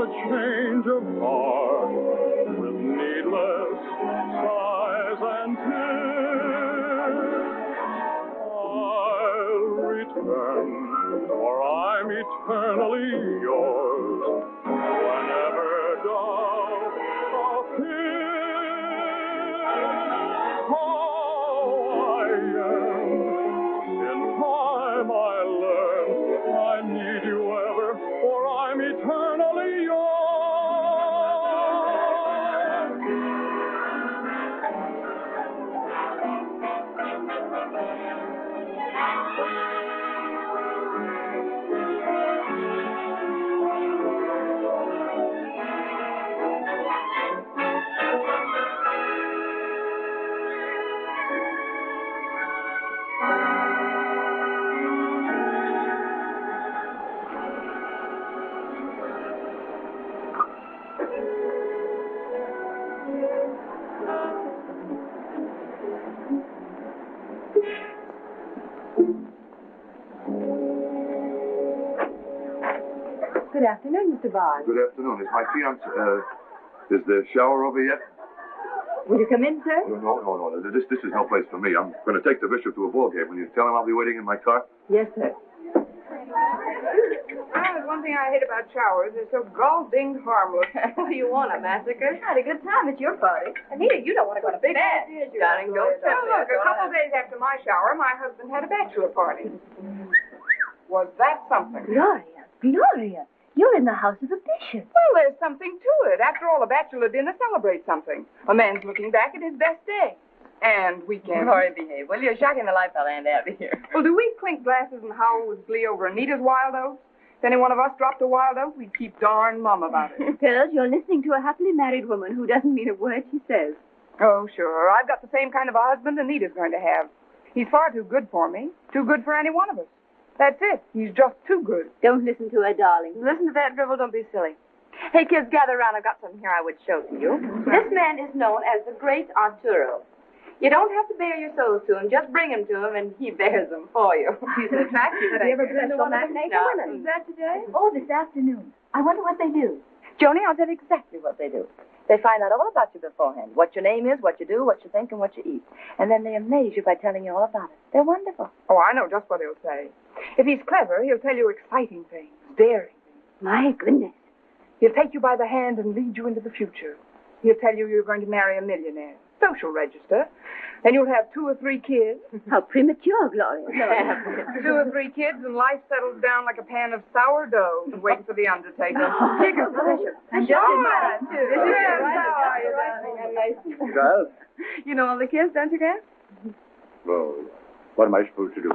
a change of heart with needless sighs and tears. I'll return, for I'm eternally yours, whenever doubt appears. Oh, I yearn, in time I learn, I need you ever, for I'm eternally yours. Good afternoon, Mr. Bard. Good afternoon. Is my fiancé, is the shower over yet? Will you come in, sir? No. This is no place for me. I'm going to take the bishop to a ball game. Will you tell him I'll be waiting in my car? Yes, sir. Well, there's one thing I hate about showers. They're so gall-dinged harmless. What do you want, a massacre? Had a good time at your party. Anita, you don't want to go to bed. Darling, go to Well, look, a couple days after my shower, my husband had a bachelor party. Was that something? Gloria, you're in the house of the bishop. Well, there's something to it. After all, a bachelor dinner celebrates something. A man's looking back at his best day. And weekends. Glory, behave. Well, you're shocking the life out of here. Well, do we clink glasses and howl with glee over Anita's wild oats? If any one of us dropped a wild oat, we'd keep darn mum about it. Girls, you're listening to a happily married woman who doesn't mean a word she says. Oh, sure. I've got the same kind of a husband Anita's going to have. He's far too good for me. Too good for any one of us. That's it. He's just too good. Don't listen to her, darling. Listen to that drivel. Don't be silly. Hey, kids, gather around. I've got something here I would show to you. This man is known as the Great Arturo. You don't have to bare your souls to him. Just bring him to him, and he bears them for you. He's an attractive. Have you ever been to one of the naked women? Is that today? Oh, this afternoon. I wonder what they do. Joni, I'll tell you exactly what they do. They find out all about you beforehand. What your name is, what you do, what you think, and what you eat. And then they amaze you by telling you all about it. They're wonderful. Oh, I know just what he'll say. If he's clever, he'll tell you exciting things, daring things. My goodness. He'll take you by the hand and lead you into the future. He'll tell you you're going to marry a millionaire. Social register. Then you'll have 2 or 3 kids. How premature, Gloria. 2 or 3 kids, and life settles down like a pan of sourdough, waiting for the undertaker. Take a pleasure. And just in my time, too. How are you, darling? Well, You know all the kids, don't you, Grant? well, what am I supposed to do?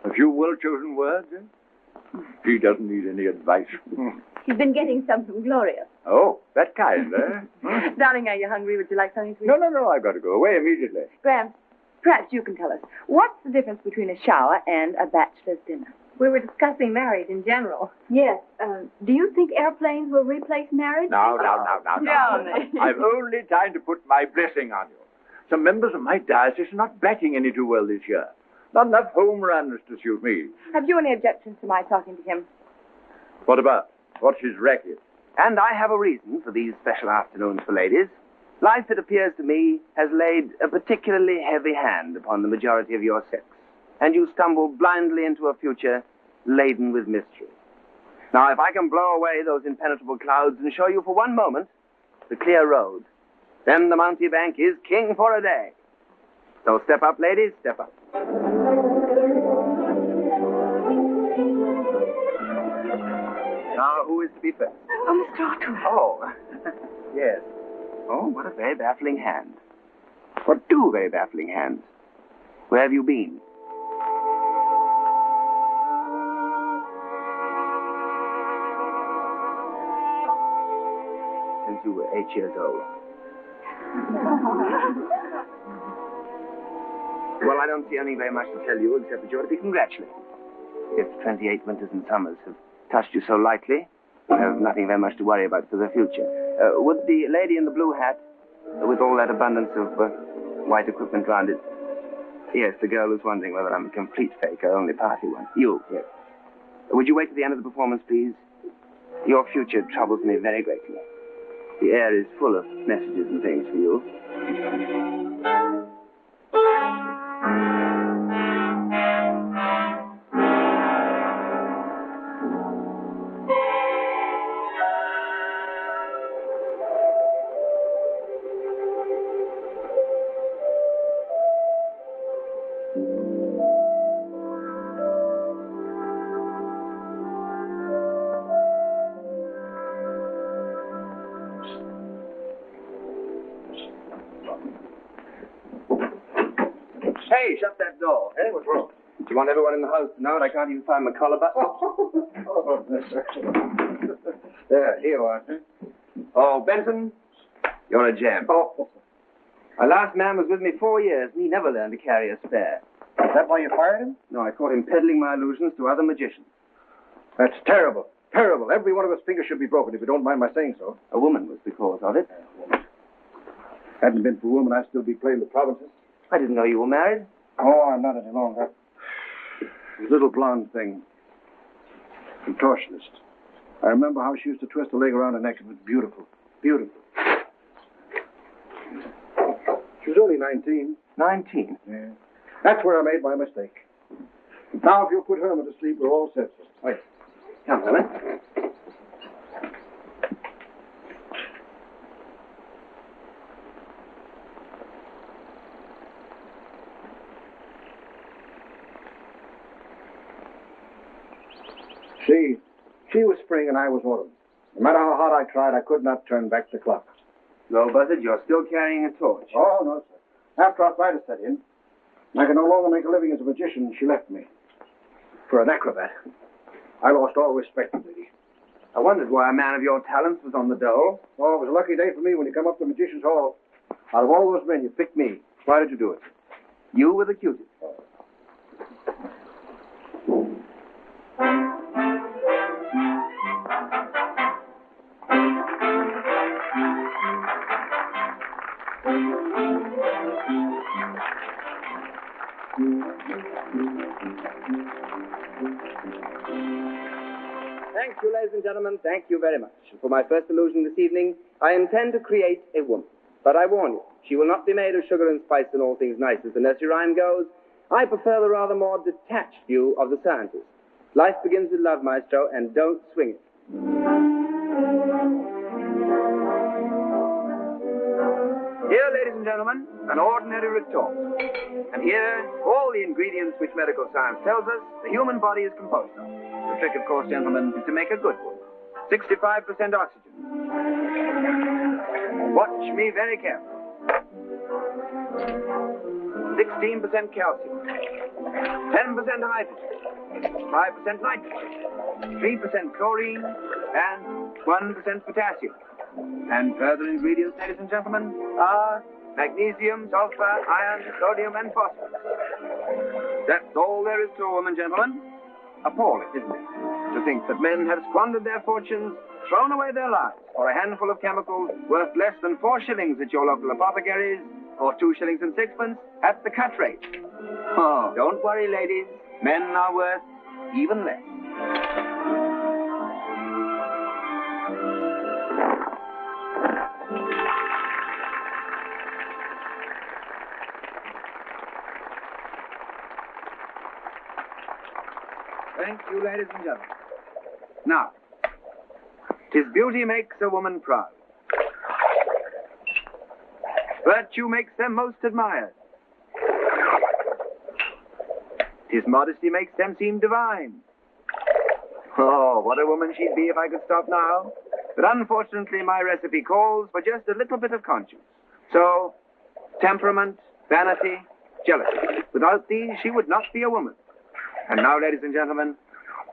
A few well-chosen words, eh? He doesn't need any advice. He's been getting some from Gloria. Oh, that kind, eh? Darling, are you hungry? Would you like something to eat? No, I've got to go away immediately. Grant, perhaps you can tell us. What's the difference between a shower and a bachelor's dinner? We were discussing marriage in general. Yes. Do you think airplanes will replace marriage? Now. Johnny. I've only time to put my blessing on you. Some members of my diocese are not batting any too well this year. Not enough home runs to suit me. Have you any objections to my talking to him? What about? What's his racket? And I have a reason for these special afternoons for ladies. Life, it appears to me, has laid a particularly heavy hand upon the majority of your sex, and you stumble blindly into a future laden with mystery. Now, if I can blow away those impenetrable clouds and show you for one moment the clear road, then the Mountebank is king for a day. So step up, ladies, step up. Now, who is to be first? Oh, Mr. Arthur. Oh, yes. Oh, what a very baffling hand. What 2 very baffling hands? Where have you been? Since you were 8 years old. Well, I don't see anything very much to tell you except that you ought to be congratulated. If 28 winters and summers have touched you so lightly, you have nothing very much to worry about for the future. Would the lady in the blue hat, with all that abundance of white equipment round it... Yes, the girl was wondering whether I'm a complete fake or only party one. You, yes. Would you wait till the end of the performance, please? Your future troubles me very greatly. The air is full of messages and things for you. Hey, shut that door. Hey, what's wrong? Do you want everyone in the house to know it? I can't even find my collar button. There, here you are. Oh, Benson, you're a gem. Oh, My last man was with me 4 years, and he never learned to carry a spare. is that why you fired him? No, I caught him peddling my illusions to other magicians. That's terrible. Terrible. Every one of his fingers should be broken, if you don't mind my saying so. A woman was the cause of it. Hadn't it been for a woman, I'd still be playing the provinces. I didn't know you were married. Oh, I'm not any longer. The little blonde thing. Contortionist. I remember how she used to twist a leg around her neck. It was beautiful. Beautiful. She was only 19. 19. Yeah. That's where I made my mistake. Now, if you'll put Herman to sleep, we're all set. Wait. Come, Herman. She was spring and I was autumn. No matter how hard I tried, I could not turn back the clock. No, Buzzard, you're still carrying a torch. Oh, no, sir. After arthritis set in, I could no longer make a living as a magician. She left me. For an acrobat. I lost all respect, lady. I wondered why a man of your talents was on the dole. Oh, it was a lucky day for me when you come up to Magician's Hall. Out of all those men, you picked me. Why did you do it? You were the cutest. Thank you, ladies and gentlemen. Thank you very much. For my first illusion this evening, I intend to create a woman. But I warn you, she will not be made of sugar and spice and all things nice, as the nursery rhyme goes. I prefer the rather more detached view of the scientist. Life begins with love, maestro, and don't swing it. Here, ladies and gentlemen, an ordinary retort. And here, all the ingredients which medical science tells us the human body is composed of. The trick, of course, gentlemen, is to make a good one. 65% oxygen. Watch me very carefully. 16% calcium. 10% hydrogen. 5% nitrogen. 3% chlorine. And 1% potassium. And further ingredients, ladies and gentlemen, are magnesium, sulfur, iron, sodium, and phosphorus. That's all there is to a woman, gentlemen. Appalling, isn't it? To think that men have squandered their fortunes, thrown away their lives for a handful of chemicals worth less than 4 shillings at your local apothecaries, or 2 shillings and 6pence at the cut rate. Oh, don't worry, ladies. Men are worth even less. Thank you, ladies and gentlemen. Now, 'tis beauty makes a woman proud. Virtue makes them most admired. 'Tis modesty makes them seem divine. Oh, what a woman she'd be if I could stop now. But unfortunately, my recipe calls for just a little bit of conscience. So, temperament, vanity, jealousy. Without these, she would not be a woman. And now, ladies and gentlemen,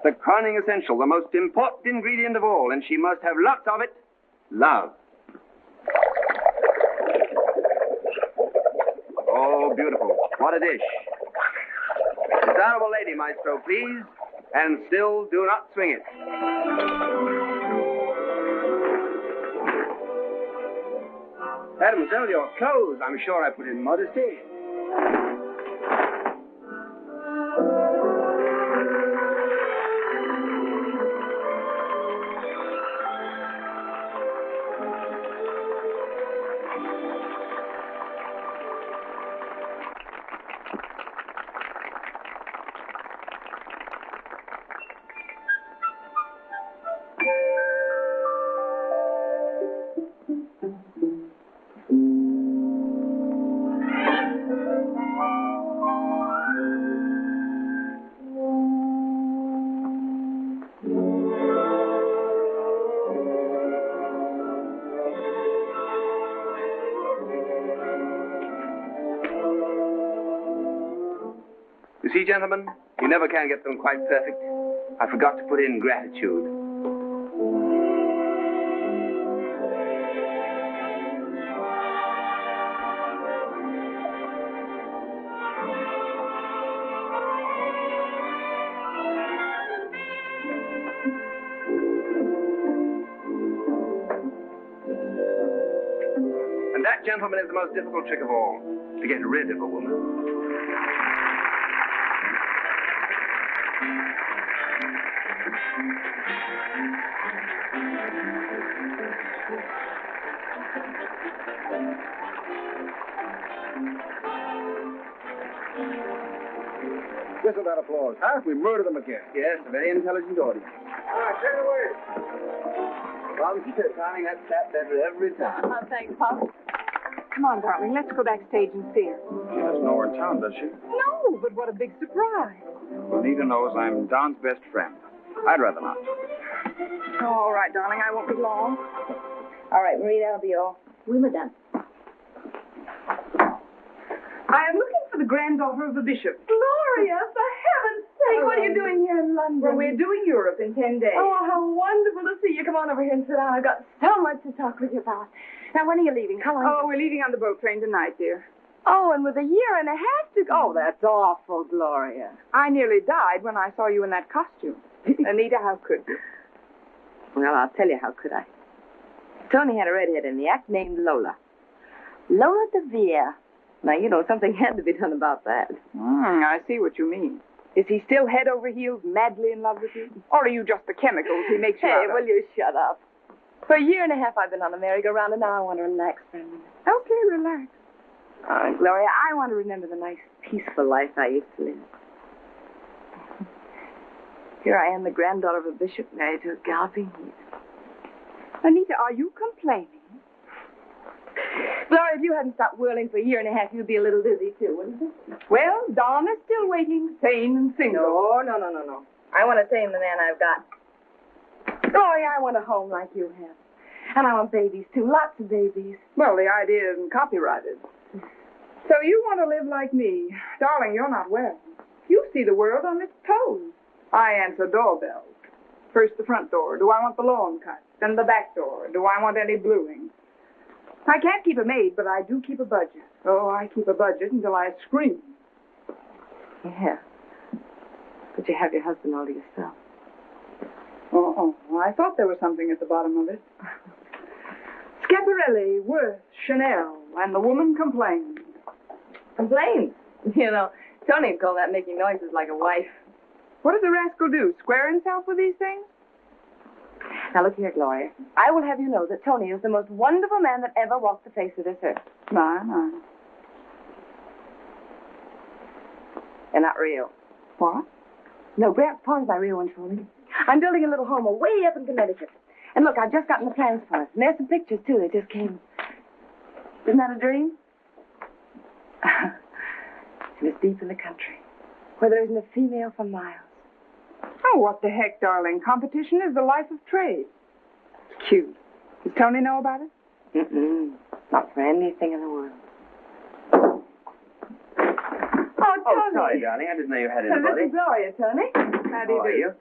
the crowning essential, the most important ingredient of all, and she must have lots of it, love. Oh, beautiful. What a dish. Desirable lady, maestro, please, and still do not swing it. Mademoiselle, your clothes, I'm sure I put in modesty. You see, gentlemen, you never can get them quite perfect. I forgot to put in gratitude. And that, gentlemen, is the most difficult trick of all, to get rid of a woman. Whistle that applause, huh? We murdered them again. Yes, a very intelligent audience. All right, take it away. Bob's timing that stat better every time. Oh, thanks, Pop. Come on, darling. Let's go backstage and see her. She doesn't know we're in town, does she? No, but what a big surprise. Anita knows I'm Don's best friend. I'd rather not. Oh, all right, darling. I won't be long. All right, Marie, that'll be all. Oui, madame. I am looking for the granddaughter of the bishop. Gloria, for heaven's sake, what are you doing here in London? Well, we're doing Europe in 10 days. Oh, how wonderful to see you. Come on over here and sit down. I've got so much to talk with you about. Now, when are you leaving? How long? Oh, we're leaving on the boat train tonight, dear. Oh, and with a year and a half to go. Oh, that's awful, Gloria. I nearly died when I saw you in that costume. Anita, how could you? Well, I'll tell you how could I. Tony had a redhead in the act named Lola. Lola DeVere. Now, you know, something had to be done about that. I see what you mean. Is he still head over heels madly in love with you? Or are you just the chemicals he makes you Hey, out of? will you shut up? For a year and a half I've been on a merry-go-round, and now I want to relax for a minute. Okay, relax. Gloria, I want to remember the nice, peaceful life I used to live. Here I am, the granddaughter of a bishop, married to a galloping heath. Anita, are you complaining? Gloria, if you hadn't stopped whirling for a year and a half, you'd be a little dizzy, too, wouldn't you? Well, Don is still waiting, sane and single. No. I want to tame the man I've got. Gloria, I want a home like you have. And I want babies, too. Lots of babies. Well, the idea isn't copyrighted. So you want to live like me. Darling, you're not well. You see the world on its toes. I answer doorbells. First the front door. Do I want the lawn cut? Then the back door. Do I want any bluing? I can't keep a maid, but I do keep a budget. Oh, I keep a budget until I scream. Yeah. But you have your husband all to yourself. Oh, I thought there was something at the bottom of it. Schiaparelli, Worth, Chanel, and the woman complained. Complains. You know, Tony'd call that making noises like a wife. What did the rascal do? Square himself with these things? Now, look here, Gloria. I will have you know that Tony is the most wonderful man that ever walked the face of this earth. My. They're not real. What? No, Grant pawns my real one, Tony. I'm building a little home away up in Connecticut. And look, I've just gotten the plans for it. And there's some pictures, too, that just came. Isn't that a dream? And it's deep in the country, where there isn't a female for miles. Oh, what the heck, darling. Competition is the life of trade. It's cute. Does Tony know about it? Not for anything in the world. Oh, Tony. sorry, darling. I didn't know you had This anybody. is Gloria, Tony. How do How are you do? you?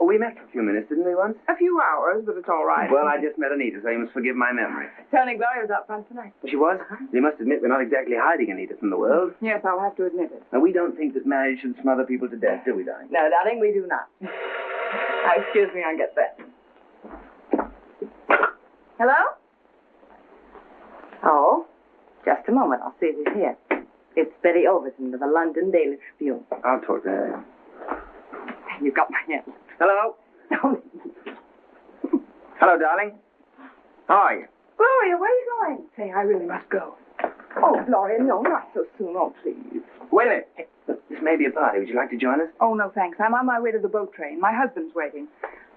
Oh, we met for a few minutes, didn't we, once? A few hours, but it's all right. Well, I just met Anita, so you must forgive my memory. Tony, Gloria was out front tonight. She was? You must admit we're not exactly hiding Anita from the world. Yes, I'll have to admit it. And we don't think that marriage should smother people to death, do we, darling? No, darling, we do not. Now, excuse me, I'll get that. Hello? Oh, just a moment. I'll see if he's here. It's Betty Overton of the London Daily Tribune. I'll talk to her. You got my hand. Hello? Hello, darling. How are you? Gloria, where are you going? Say, I really must go. Oh, Gloria, no, not so soon. Oh, please. Wait a minute. Hey, look, this may be a party. Would you like to join us? Oh, no, thanks. I'm on my way to the boat train. My husband's waiting.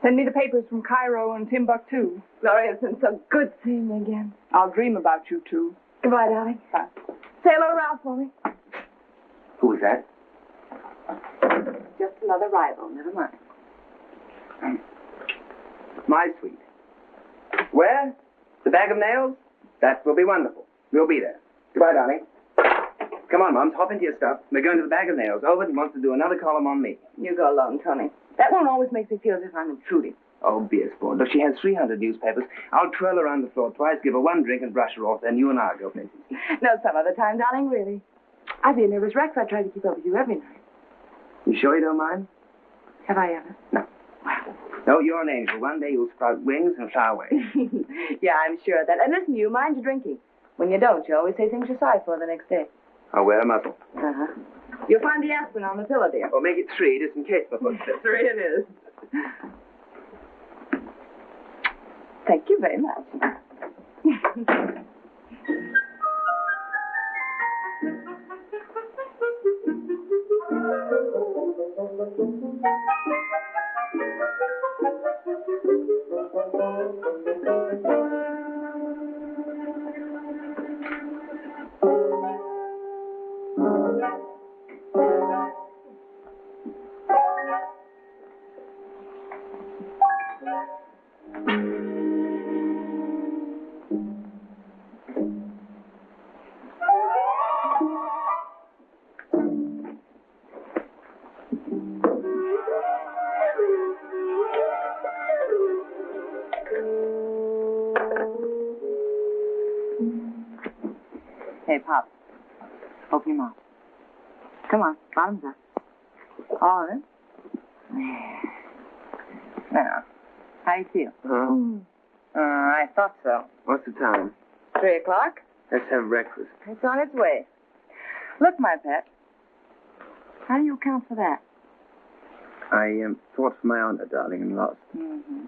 Send me the papers from Cairo and Timbuktu. Gloria, it's been so good seeing you again. I'll dream about you, too. Goodbye, darling. Bye. Say hello to Ralph for me. Who was that? Just another rival. Never mind. My sweet. Where? The bag of nails? That will be wonderful. We'll be there. Goodbye, darling. Come on, Mums, hop into your stuff. We're going to the bag of nails. Overton wants to do another column on me. You go alone, Tony. That one always makes me feel as if I'm intruding. Oh, be a sport. Look, she has 300 newspapers. I'll twirl around the floor twice, give her one drink, and brush her off. Then you and I'll go places. No, some other time, darling, really. I'd be a nervous wreck if I tried to keep up with you every night. You sure you don't mind? Have I ever? No. No, you're an angel. One day you'll sprout wings and fly away. Yeah, I'm sure of that. And listen, you mind your drinking. When you don't, you always say things you're sorry for the next day. I'll wear a muzzle. Uh-huh. You'll find the aspirin on the pillow, dear. Or make it 3, just in case my foot slips. 3 it is. Thank you very much. Hey, Pop. Open your mouth. Come on, bottoms up. All right. Now, how do you feel? I thought so. What's the time? 3 o'clock? Let's have breakfast. It's on its way. Look, my pet. How do you account for that? I fought for my honor, darling, and lost. Mm-hmm.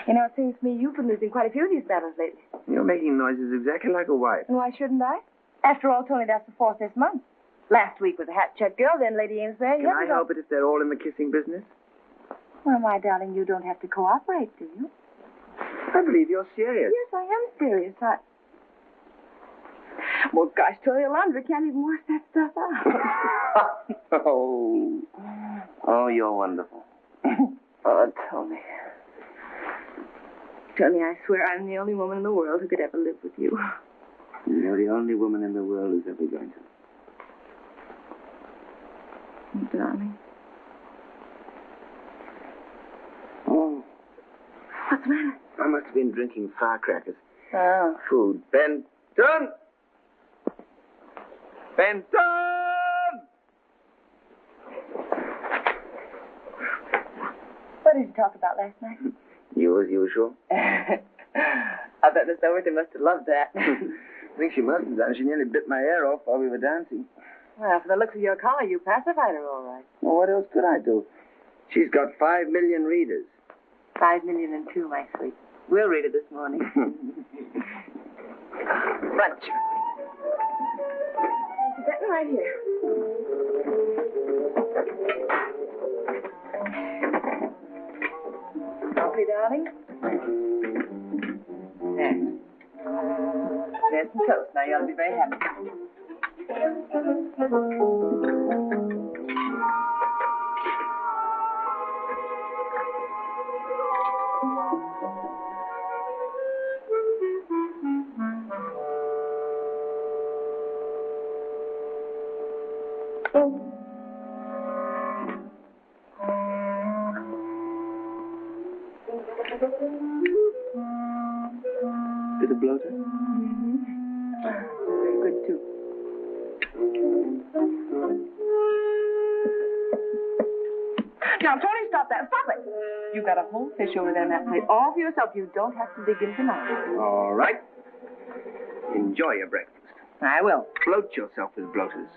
You know, it seems to me you've been losing quite a few of these battles lately. You're making noises exactly like a wife. And why shouldn't I? After all, Tony, that's the 4th this month. Last week was a hat-check girl, then Lady Amesbury. Can I help it if they're all in the kissing business? Well, my darling, you don't have to cooperate, do you? I believe you're serious. Yes, I am serious. Well, gosh, Tony, a laundry can't even wash that stuff out. Oh, you're wonderful. Oh, Tony. Tony, I swear I'm the only woman in the world who could ever live with you. You're the only woman in the world who's ever going to. Darling. Oh. What's the matter? I must have been drinking firecrackers. Oh. Food. Benton! Benton! What did you talk about last night? You as usual. I bet Miss Overton must have loved that. I think she must have done. She nearly bit my ear off while we were dancing. Well, from the looks of your collar, you pacified her all right. Well, what else could I do? She's got 5 million readers. 5,000,002, my sweet. We'll read it this morning. Brunch. She's sitting right here. Coffee, darling? There. There's some toast. Now you ought to be very happy. Bit of bloater? Very good, too. Now, Tony, stop that. Stop it. You've got a whole fish over there on that plate. All for yourself. You don't have to dig in tonight. All right. Enjoy your breakfast. I will. Bloat yourself with bloaters.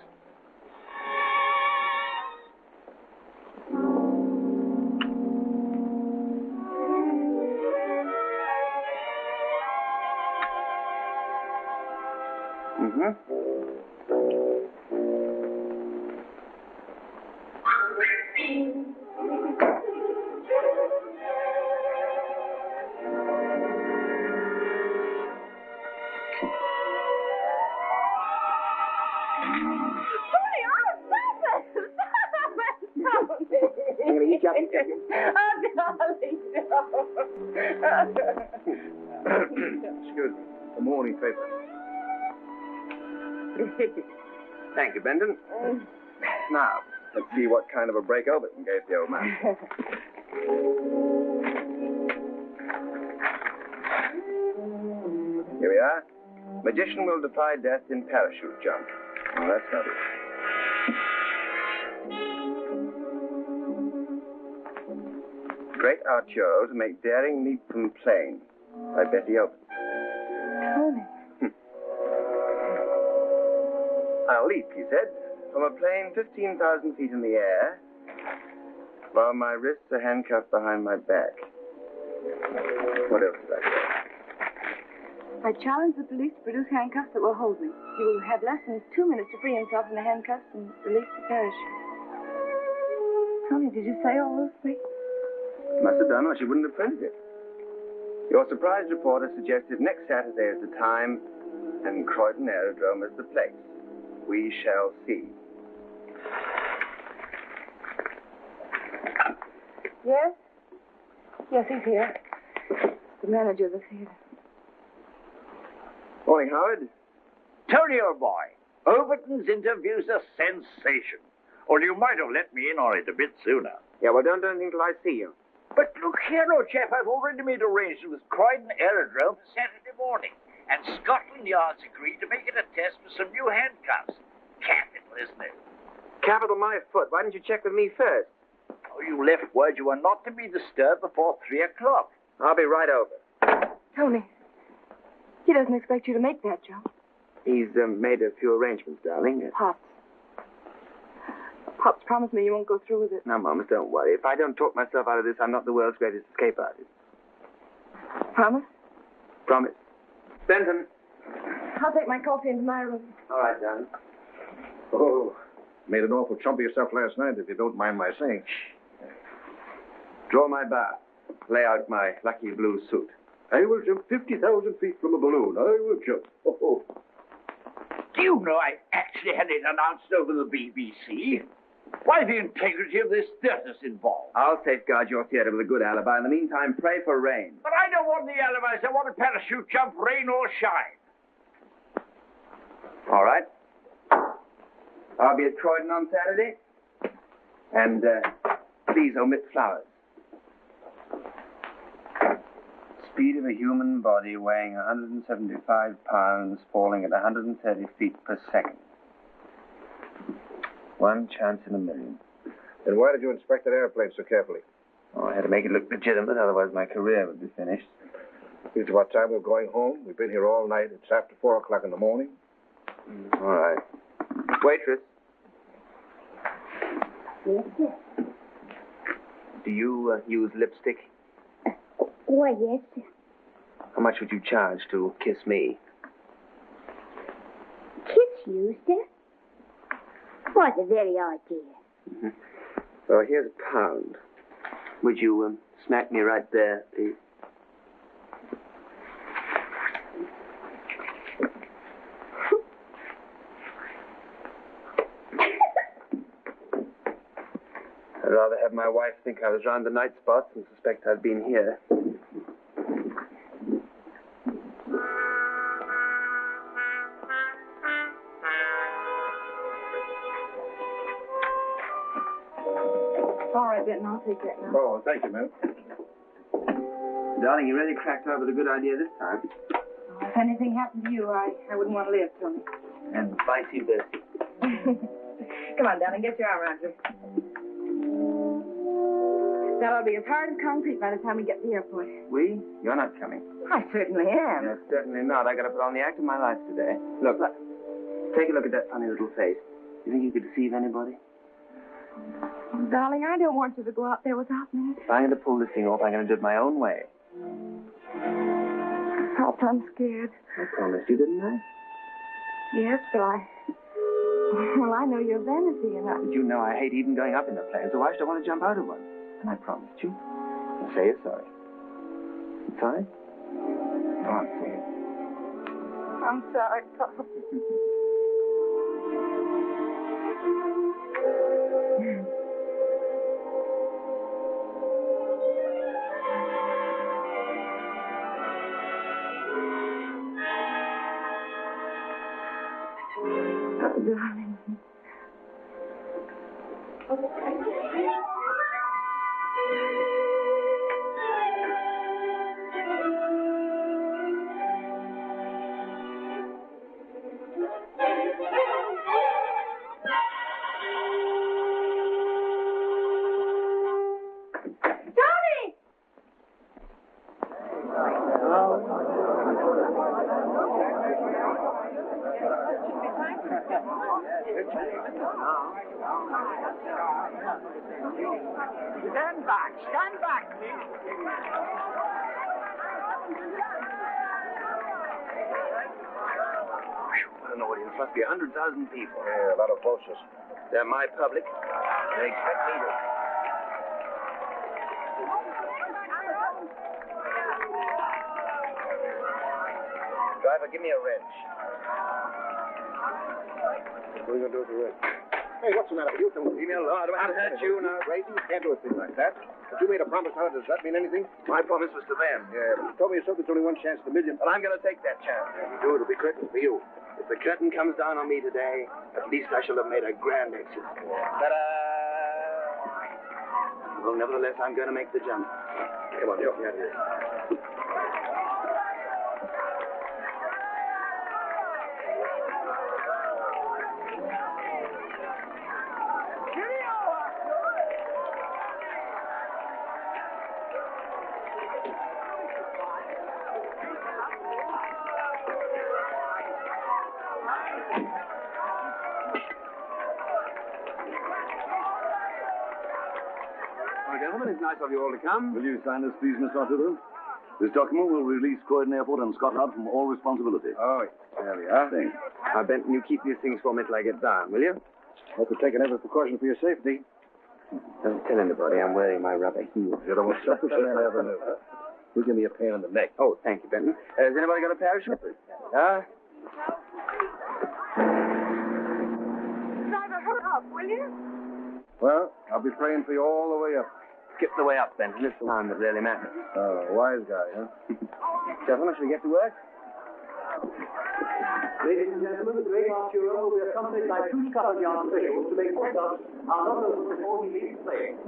I'm going to eat you up and take you. Oh, darling, no. Excuse me. The morning paper. Thank you, Benton. Now, let's see what kind of a break Overton gave the old man. Here we are. Magician will defy death in parachute jump. Oh, that's not it. Great Arturo to make daring leap from plane by Betty Overton. Tony. I'll leap, he said, from a plane 15,000 feet in the air, while my wrists are handcuffed behind my back. What else did I say? I challenge the police to produce handcuffs that will hold me. He will have less than 2 minutes to free himself from the handcuffs and release the parachute. Tony, did you say all those things? Must have done, or she wouldn't have printed it. Your surprise reporter suggested next Saturday as the time and Croydon Aerodrome as the place. We shall see. Yes? Yes, he's here. The manager of the theater. Morning, Howard. Tony, old boy, Overton's interview's a sensation. Only you might have let me in on it a bit sooner. Yeah, well, don't do anything till I see you. But look here, old chap, I've already made arrangements with Croydon Aerodrome for Saturday morning. And Scotland Yard's agreed to make it a test for some new handcuffs. Capital, isn't it? Capital my foot. Why didn't you check with me first? Oh, you left word you were not to be disturbed before 3 o'clock. I'll be right over. Tony, he doesn't expect you to make that jump. He's made a few arrangements, darling. Pops promised me you won't go through with it. Now, Mama, don't worry. If I don't talk myself out of this, I'm not the world's greatest escape artist. Promise? Promise. Benton. I'll take my coffee into my room. All right, darling. Oh, made an awful chump of yourself last night, if you don't mind my saying. Draw my bar. Lay out my lucky blue suit. I will jump 50,000 feet from a balloon. I will jump. Oh. Do you know I actually had it announced over the BBC? Why, the integrity of this theatre's involved. I'll safeguard your theater with a good alibi. In the meantime, pray for rain. But I don't want the alibis. I want a parachute jump, rain or shine. All right. I'll be at Croydon on Saturday. And please omit flowers. Speed of a human body weighing 175 pounds, falling at 130 feet per second. One chance in a million. Then why did you inspect that airplane so carefully? Oh, I had to make it look legitimate, otherwise my career would be finished. It's about time we're going home. We've been here all night. It's after 4 o'clock in the morning. All right. Waitress. Yes, sir. Do you use lipstick? Why, yes, sir. How much would you charge to kiss me? Kiss you, sir? What a very idea. Mm-hmm. Well, here's £1. Would you smack me right there, please? I'd rather have my wife think I was round the night spots than suspect I'd been here. All right, Benton, I'll take that now. Oh, thank you, ma'am. Darling, you really cracked out with a good idea this time. If anything happened to you, I wouldn't want to live, Tony. And vice versa. Come on, darling, get your arm around her. That'll be as hard as concrete by the time we get to the airport. We? You're not coming. I certainly am. No, certainly not. I got to put on the act of my life today. Look. Take a look at that funny little face. You think you could deceive anybody? Darling, I don't want you to go out there without me. If I'm going to pull this thing off, I'm going to do it my own way. Pops, I'm scared. I promised you, didn't I? Yes, but well, I know your vanity, and But you know I hate even going up in a plane, so why should I want to jump out of one? And I promised you. And say you're sorry. You sorry? Go on, say it. I'm sorry, Pop. Darling. Stand back, please. What an audience. Must be 100,000 people. Yeah, a lot of vultures. They're my public. They expect me to... Driver, give me a wrench. What are you going to do with the wrench? Hey, what's the matter with you? Leave me alone. I don't want to hurt you now. Crazy? You can't do a thing like that. But you made a promise now. Does that mean anything? My promise was to them. Yeah, but you told me yourself there's only one chance in a million. Well, I'm going to take that chance. If you do, it'll be curtains for you. If the curtain comes down on me today, at least I shall have made a grand exit. Ta-da! Well, nevertheless, I'm going to make the jump. Come on, help me out here. Well, gentlemen, it's nice of you all to come. Will you sign this, please, Mr. Arturo? This document will release Croydon Airport and Scotland from all responsibility. Oh, there we are. Thanks. Now, Benton, you keep these things for me till I get down, will you? Hope you're taking every precaution for your safety. Don't tell anybody I'm wearing my rubber heels. You're the most selfish man I ever knew. You give me a pain in the neck. Oh, thank you, Benton. Has anybody got a parachute? Driver, hurry up, will you? Well, I'll be praying for you all the way up. Skip the way up, Benton. It's the time that really matters. Oh, wise guy, huh? Gentlemen, shall we get to work? Ladies and gentlemen, the Great Arturo will be accompanied by two Scotland Yard officials to make photographs on others before he leaves the plane.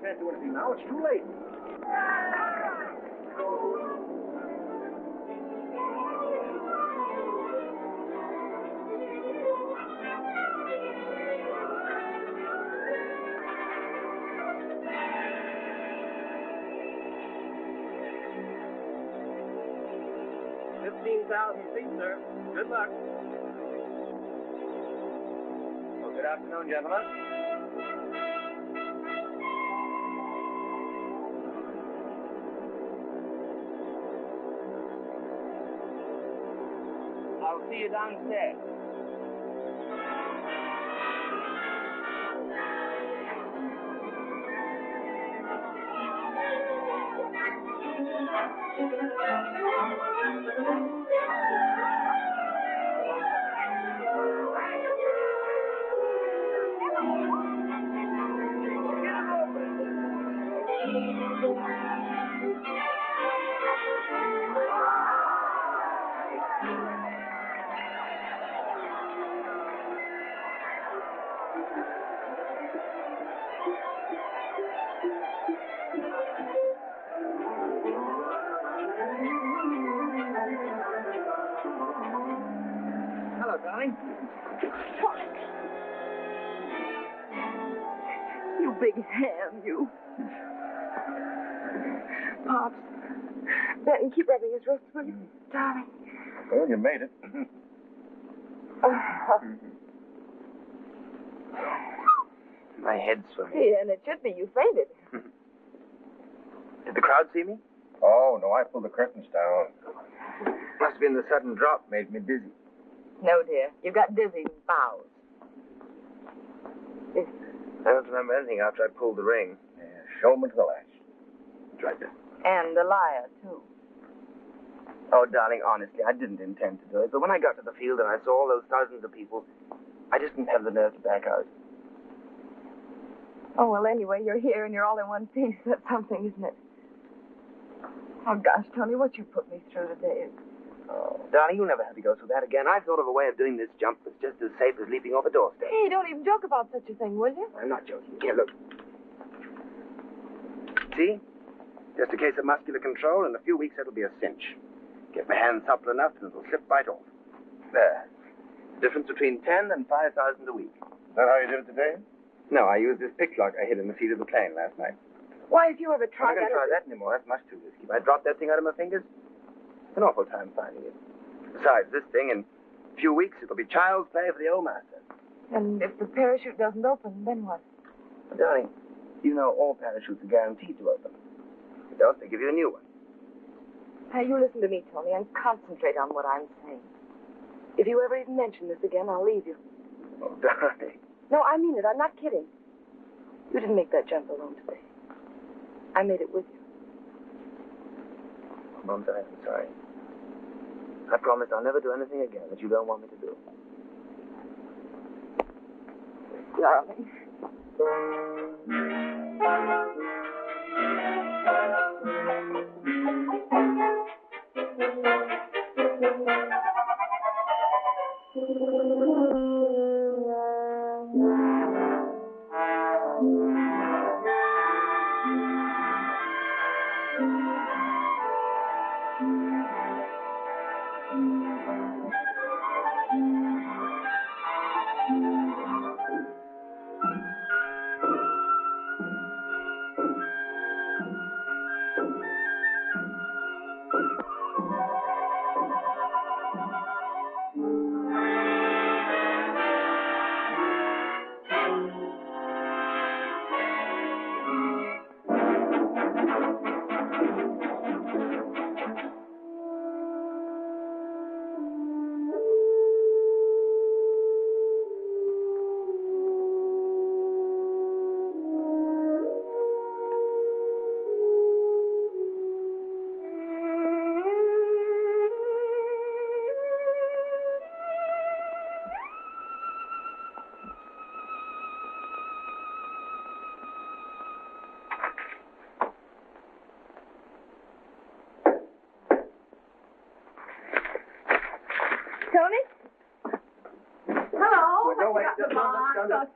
Can't do anything now. It's too late. $15,000 feet, sir. Good luck. Well, good afternoon, gentlemen. I'll see you downstairs. Hello, darling. You big ham, you. Pops. Benton, keep rubbing his wrist, will you? Darling. Well, you made it. My head's swimming. Yeah, and it should be. You fainted. Did the crowd see me? Oh, no, I pulled the curtains down. Must have been the sudden drop made me dizzy. No, dear. You got dizzy bowels. I don't remember anything after I pulled the ring. Yeah, showman to the last. That's right, Bill. And a liar, too. Oh, darling, honestly, I didn't intend to do it. But when I got to the field and I saw all those thousands of people, I just didn't have the nerve to back out. Oh, well, anyway, you're here and you're all in one piece. That's something, isn't it? Oh, gosh, Tony, what you put me through today is... Oh, darling, you'll never have to go through that again. I've thought of a way of doing this jump that's just as safe as leaping off a doorstep. Hey, don't even joke about such a thing, will you? I'm not joking. Here, look. See? Just a case of muscular control. In a few weeks, it'll be a cinch. Get my hand supple enough and it'll slip right off. There. Difference between 10 and 5,000 a week. Is that how you did it today? No, I used this pick lock I hid in the seat of the plane last night. Why, if you ever I'm tried not going to try that anymore. That's much too risky. If I drop that thing out of my fingers, it's an awful time finding it. Besides, this thing, in a few weeks, it'll be child's play for the old master. And if the parachute doesn't open, then what? But, darling, you know all parachutes are guaranteed to open. If they don't, they give you a new one. Hey, you listen to me, Tony, and concentrate on what I'm saying. If you ever even mention this again, I'll leave you. Oh, darling. No, I mean it. I'm not kidding. You didn't make that jump alone today. I made it with you. Mom, I'm sorry. I promise I'll never do anything again that you don't want me to do. Darling. Don't.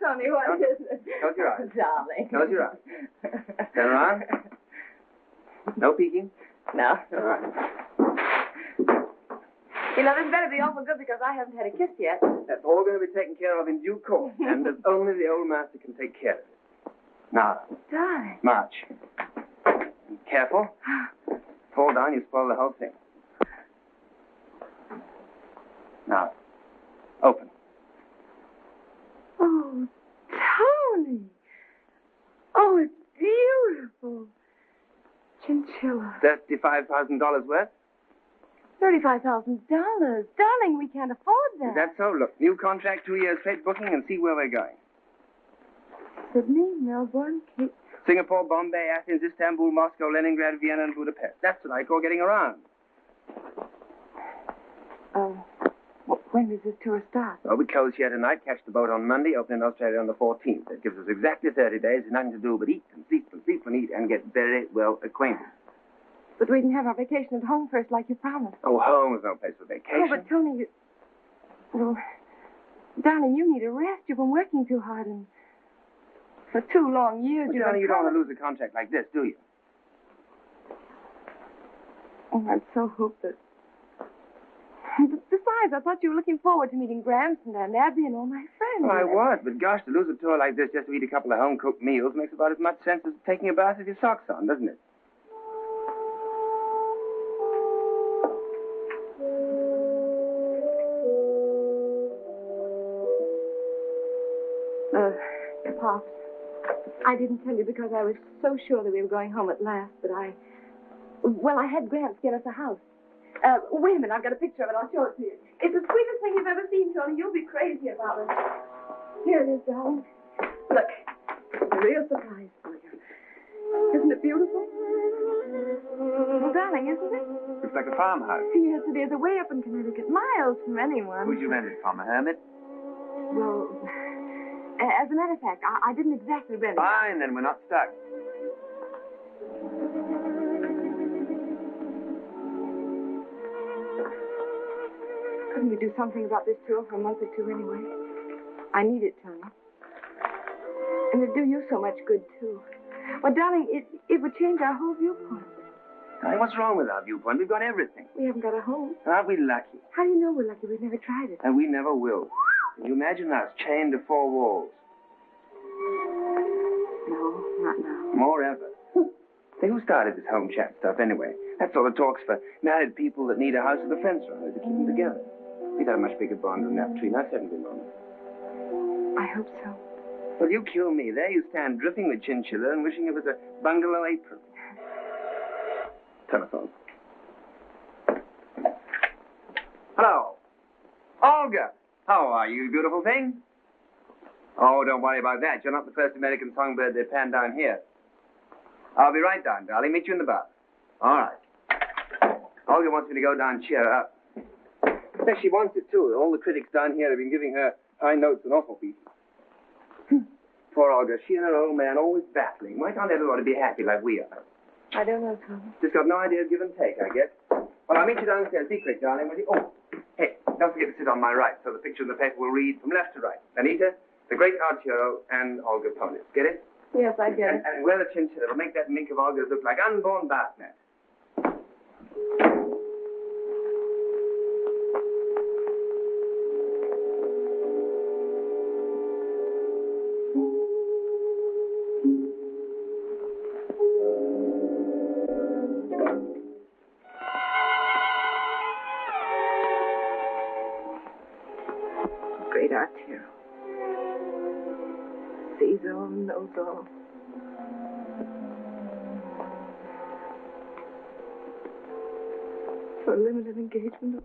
Tony, what is it? Close your eyes. Darling. Close your eyes. Turn around. No peeking? No. All right. You know, this better be awful good because I haven't had a kiss yet. That's all going to be taken care of in due course. And as only the old master can take care of it. Now, Darling. march. Be careful. Fall down, you spoil the whole thing. Now, open. Oh, Tony. Oh, it's beautiful. Chinchilla. $35,000 worth? $35,000. Darling, we can't afford that. Is that so? Look, new contract, 2 years freight booking, and see where we're going. Sydney, Melbourne, Cape... Singapore, Bombay, Athens, Istanbul, Moscow, Leningrad, Vienna, and Budapest. That's what I call getting around. When does this tour start? Well, we close here tonight, catch the boat on Monday, open in Australia on the 14th. That gives us exactly 30 days and nothing to do but eat and sleep and sleep and eat and get very well acquainted. But we can have our vacation at home first, like you promised. Oh, home is no place for vacation. Oh, but Tony, you... Well, darling, you need a rest. You've been working too hard, and for 2 long years Well, you've darling, been... you don't want to lose a contract like this, do you? Oh, I'm so hooked that... Besides, I thought you were looking forward to meeting Gramps and Aunt Abby and all my friends. Well, I was, but gosh, to lose a tour like this just to eat a couple of home-cooked meals makes about as much sense as taking a bath with your socks on, doesn't it? Pops, I didn't tell you because I was so sure that we were going home at last, but I had Gramps get us a house. Wait a minute, I've got a picture of it. I'll show it to you. It's the sweetest thing you've ever seen, Tony. You'll be crazy about it. Here it is, darling. Look, it's a real surprise for you. Isn't it beautiful? Well, darling, isn't it? Looks like a farmhouse. Yes, it is. Away up in Connecticut. Miles from anyone. Who'd you rent it from, a hermit? Well, as a matter of fact, I didn't exactly rent it. Fine, then we're not stuck. Couldn't we do something about this tour for a month or two anyway? I need it, Tony. And it'd do you so much good, too. Well, darling, it would change our whole viewpoint. Hey, what's wrong with our viewpoint? We've got everything. We haven't got a home. Aren't we lucky? How do you know we're lucky? We've never tried it. And we never will. Can you imagine us chained to four walls? No, not now. More ever. Say, who started this home chat stuff anyway? That sort of talk's for married people that need a house with a fence around it to keep them together. We've got a much bigger bond than that, Trina. I certainly won't. I hope so. Well, you kill me. There you stand, dripping with chinchilla and wishing it was a bungalow apron. Telephone. Hello. Olga. How are you, beautiful thing? Oh, don't worry about that. You're not the first American songbird they panned down here. I'll be right down, darling. Meet you in the bar. All right. Olga wants me to go down and cheer her up. I think she wants it, too. All the critics down here have been giving her high notes and awful beats. Poor Olga. She and her old man always battling. Why can't everybody be happy like we are? I don't know, Tom. Just got no idea of give and take, I guess. Well, I'll meet you downstairs. Be quick, darling, will you? Oh, hey, don't forget to sit on my right so the picture in the paper will read from left to right. Anita, the Great Arturo, and Olga Ponis. Get it? Yes, I get it. And wear the chinchilla. It'll make that mink of Olga's look like unborn bath mat. Great Arturo. Sees all, knows all. For a limited engagement.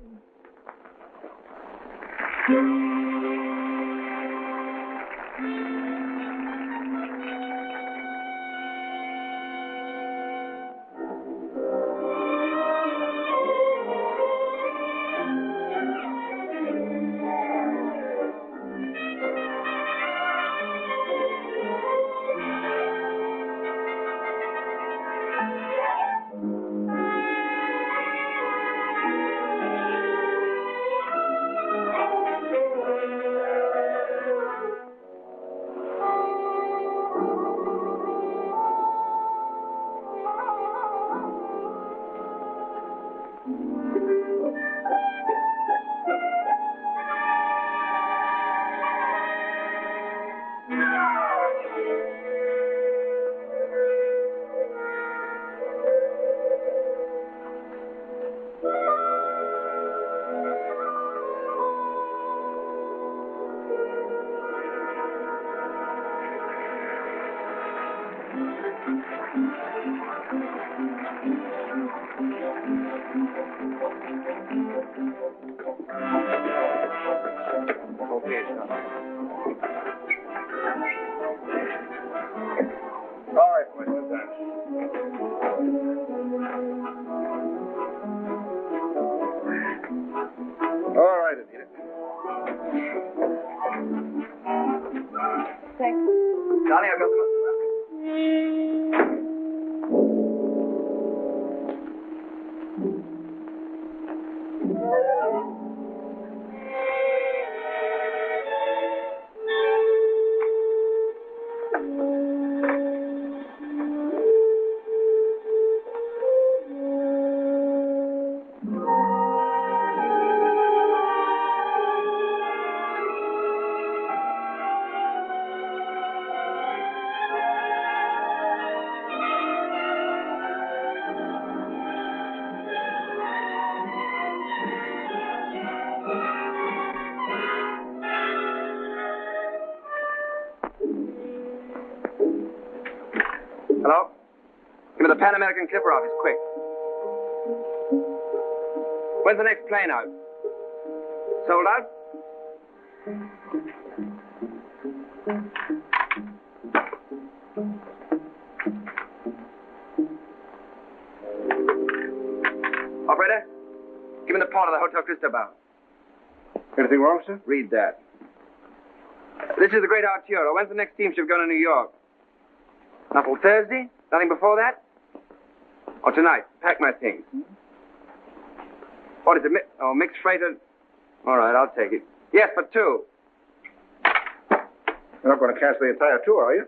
All right, boys, we're done. All right, Anita. Thanks. Darling, I've got the... Hello? Give me the Pan American Clipper office, quick. When's the next plane out? Sold out? Operator, give me the part of the Hotel Cristobal. Anything wrong, sir? Read that. This is the Great Arturo. When's the next steamship going to New York? Not till Thursday? Nothing before that? Or tonight? Pack my things. What is it? Mixed freighter? All right, I'll take it. Yes, for two. You're not going to cancel the entire tour, are you?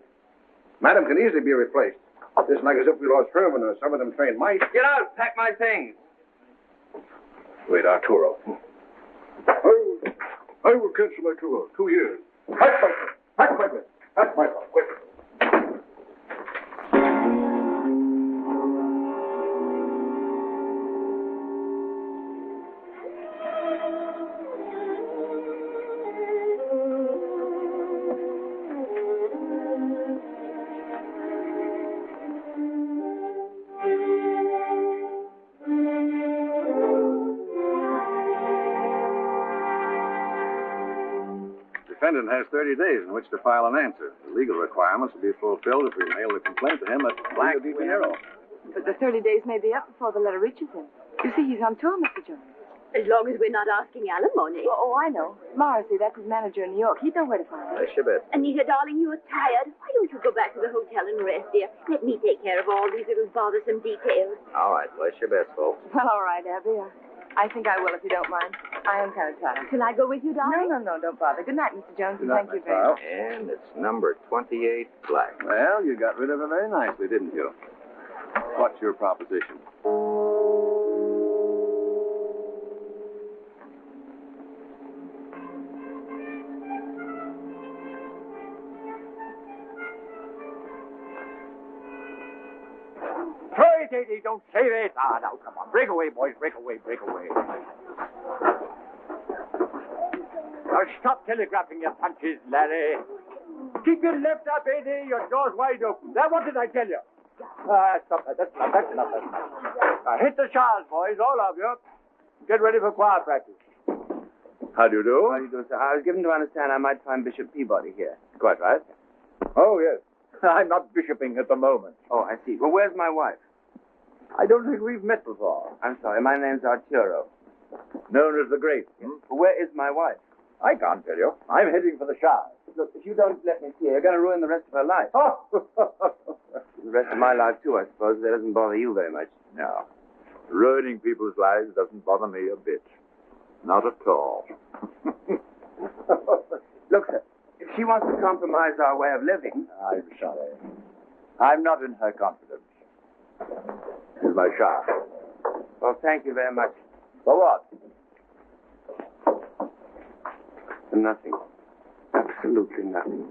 Madam can easily be replaced. This is like as if we lost Herman or some of them trained mice. Get out. Pack my things. Great Arturo. I will cancel my tour. 2 years. That's my fault. Quick. The defendant has 30 days in which to file an answer. The legal requirements will be fulfilled if we mail the complaint to him at Rio de Janeiro. But the 30 days may be up before the letter reaches him. You see, he's on tour, Mr. Jones. As long as we're not asking alimony. Oh, I know. Morrissey, that's his manager in New York. He'd know where to find him. Anita, darling, you are tired. Why don't you go back to the hotel and rest, dear? Let me take care of all these little bothersome details. All right, bless your best, folks. Well, all right, Abby. I think I will, if you don't mind. I am kind of tired. Shall I go with you, darling? No, don't bother. Good night, Mr. Jones, and thank you very much. And it's number 28 black. Well, you got rid of her very nicely, didn't you? What's your proposition? Don't say that. Now, come on. Break away, boys. Break away. Now, stop telegraphing your punches, Larry. Keep your left up, Eddie. Your jaw's wide open. Now, what did I tell you? Stop that. That's enough. Hit the showers, boys, all of you. Get ready for choir practice. How do you do? How do you do, sir? I was given to understand I might find Bishop Peabody here. Quite right. Oh, yes. I'm not bishoping at the moment. Oh, I see. Well, where's my wife? I don't think we've met before. I'm sorry. My name's Arturo. Known as the Great. Well, where is my wife? I can't tell you. I'm heading for the showers. Look, if you don't let me see her, you're going to ruin the rest of her life. Oh. The rest of my life, too, I suppose. That doesn't bother you very much. No. Ruining people's lives doesn't bother me a bit. Not at all. Look, sir, if she wants to compromise our way of living... I'm sorry. I'm not in her confidence. This is my shower. Well, thank you very much. For what? For nothing. Absolutely nothing.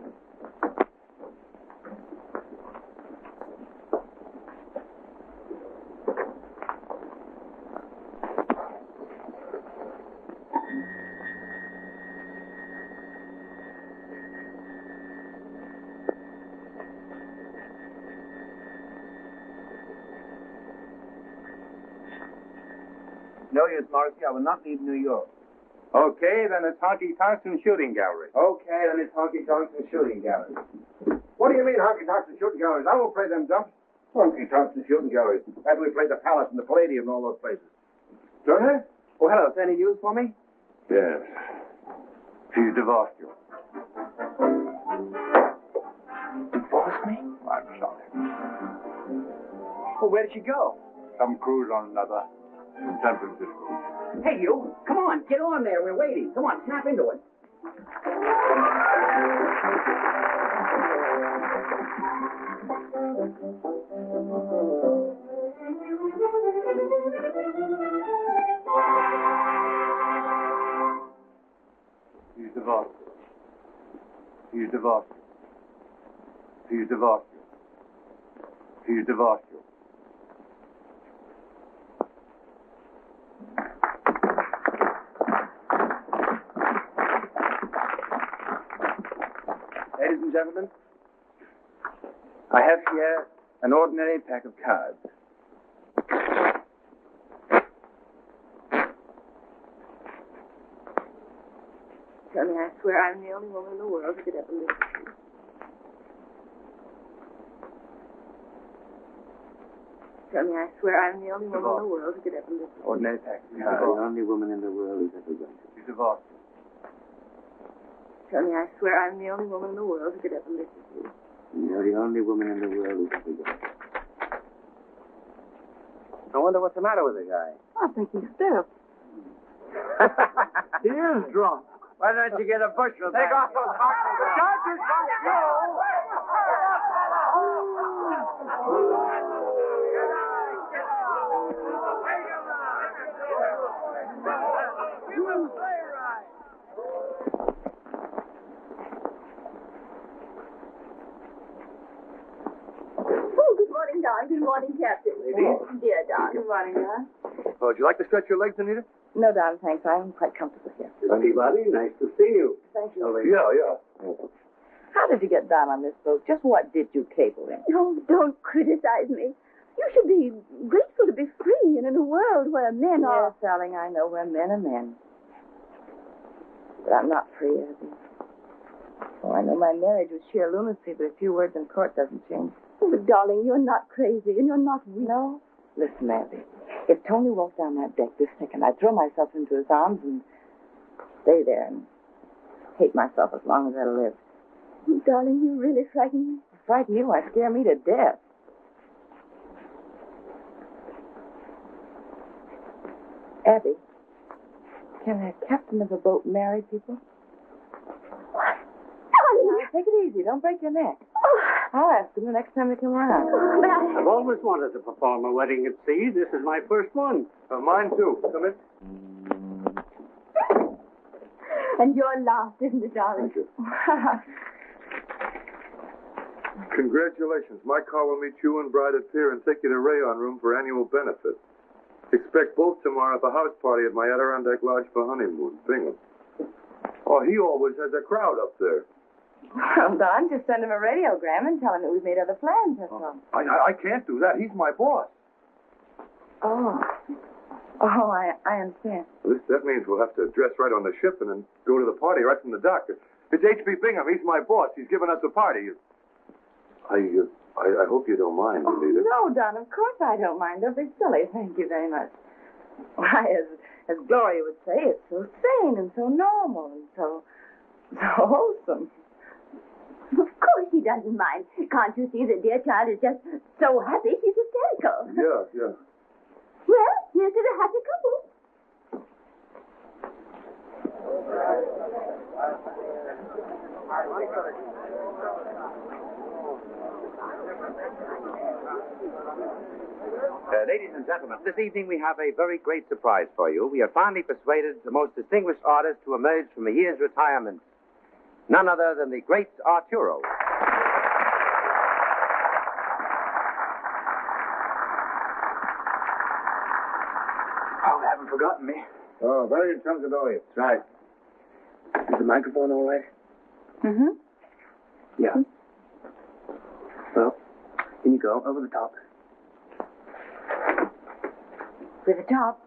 No use, Morrissey. I will not leave New York. Okay, then it's Honky Tonks and Shooting Gallery. Okay, then it's Honky Tonks and Shooting Galleries. What do you mean, Honky Tonks and Shooting Galleries? I won't play them dumps. Honky Tonks and Shooting Galleries. After we played the Palace and the Palladium and all those places. Turner? Oh, hello. Is there any news for me? Yes. She's divorced you. Divorced me? I'm sorry. Well, where did she go? Some cruise on another. In San Francisco. Hey, you. Come on. Get on there. We're waiting. Come on. Snap into it. He's divorced. He's divorced. He's divorced you. He's divorced you. Ladies and gentlemen, I have here an ordinary pack of cards. Tony, I swear I'm the only woman in the world who could ever live with you. Tell me, I swear I'm the only woman in the world who could ever live with you. Ordinary taxi. The only woman in the world who's ever going to. She's divorced. Tell me, I swear I'm the only woman in the world who could ever live with you. You're the only woman in the world who's ever going to. I wonder what's the matter with the guy. I think he's stiff. He is drunk. Why don't you get a bushel? Take off those boxes. The charger's on you. Oh, good morning, Don. Good morning, Captain. Ladies. Dear Don. Good morning, Don. Oh, would you like to stretch your legs, Anita? No, Don, thanks. I'm quite comfortable here. Peabody, nice to see you. Thank you. Yeah. How did you get down on this boat? Just what did you cable in? Oh, don't criticize me. You should be grateful to be free and in a world where men are... Yes, darling, I know we're men are men. But I'm not free, Abby. Oh, I know my marriage was sheer lunacy, but a few words in court doesn't change. Oh, but darling, you're not crazy and you're not weak. No? Listen, Abby. If Tony walked down that deck this second, I'd throw myself into his arms and stay there and hate myself as long as I live. Oh, darling, you really frighten me. Frighten you? I scare me to death. Abby, can a captain of a boat marry people? What? Darling! Now, take it easy. Don't break your neck. Oh. I'll ask them the next time they come around. But I've always wanted to perform a wedding at sea. This is my first one. Mine, too. Come in. And you're last, isn't it, darling? Thank you. Congratulations. My car will meet you and Bride at Pier and take you to Rayon Room for annual benefit. Expect both tomorrow at the house party at my Adirondack Lodge for honeymoon. Bingham. Oh, he always has a crowd up there. Well, Don, just send him a radiogram and tell him that we've made other plans, that's all. I can't do that. He's my boss. Oh, I understand. That means we'll have to dress right on the ship and then go to the party right from the dock. It's H.B. Bingham. He's my boss. He's giving us a party. I hope you don't mind, Anita. No, Don, of course I don't mind. Don't be silly. Thank you very much. Why, as Gloria would say, it's so sane and so normal and so wholesome. of course he doesn't mind. Can't you see the dear child is just so happy she's hysterical? Yeah. Well, here's to the happy couple. Ladies and gentlemen, this evening we have a very great surprise for you. We have finally persuaded the most distinguished artist to emerge from a year's retirement. None other than the Great Arturo. Oh, they haven't forgotten me. Oh, very intelligent audience. That's right. Is the microphone all right? Mm-hmm. Yeah. Well, in you go, over the top. To the top.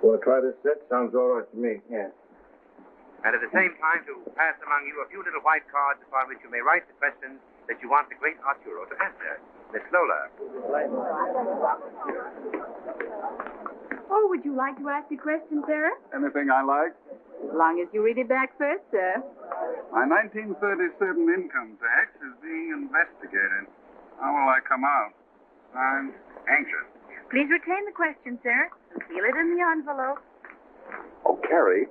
Want to try this set? Sounds all right to me. Yes. And at the same time, to pass among you a few little white cards upon which you may write the questions that you want the Great Arturo to answer. Miss Lola. Oh, would you like to ask a question, Sarah? Anything I like? As long as you read it back first, sir. My 1937 income tax is being investigated. How will I come out? I'm anxious. Please retain the question, sir, and seal it in the envelope. Oh, Carrie,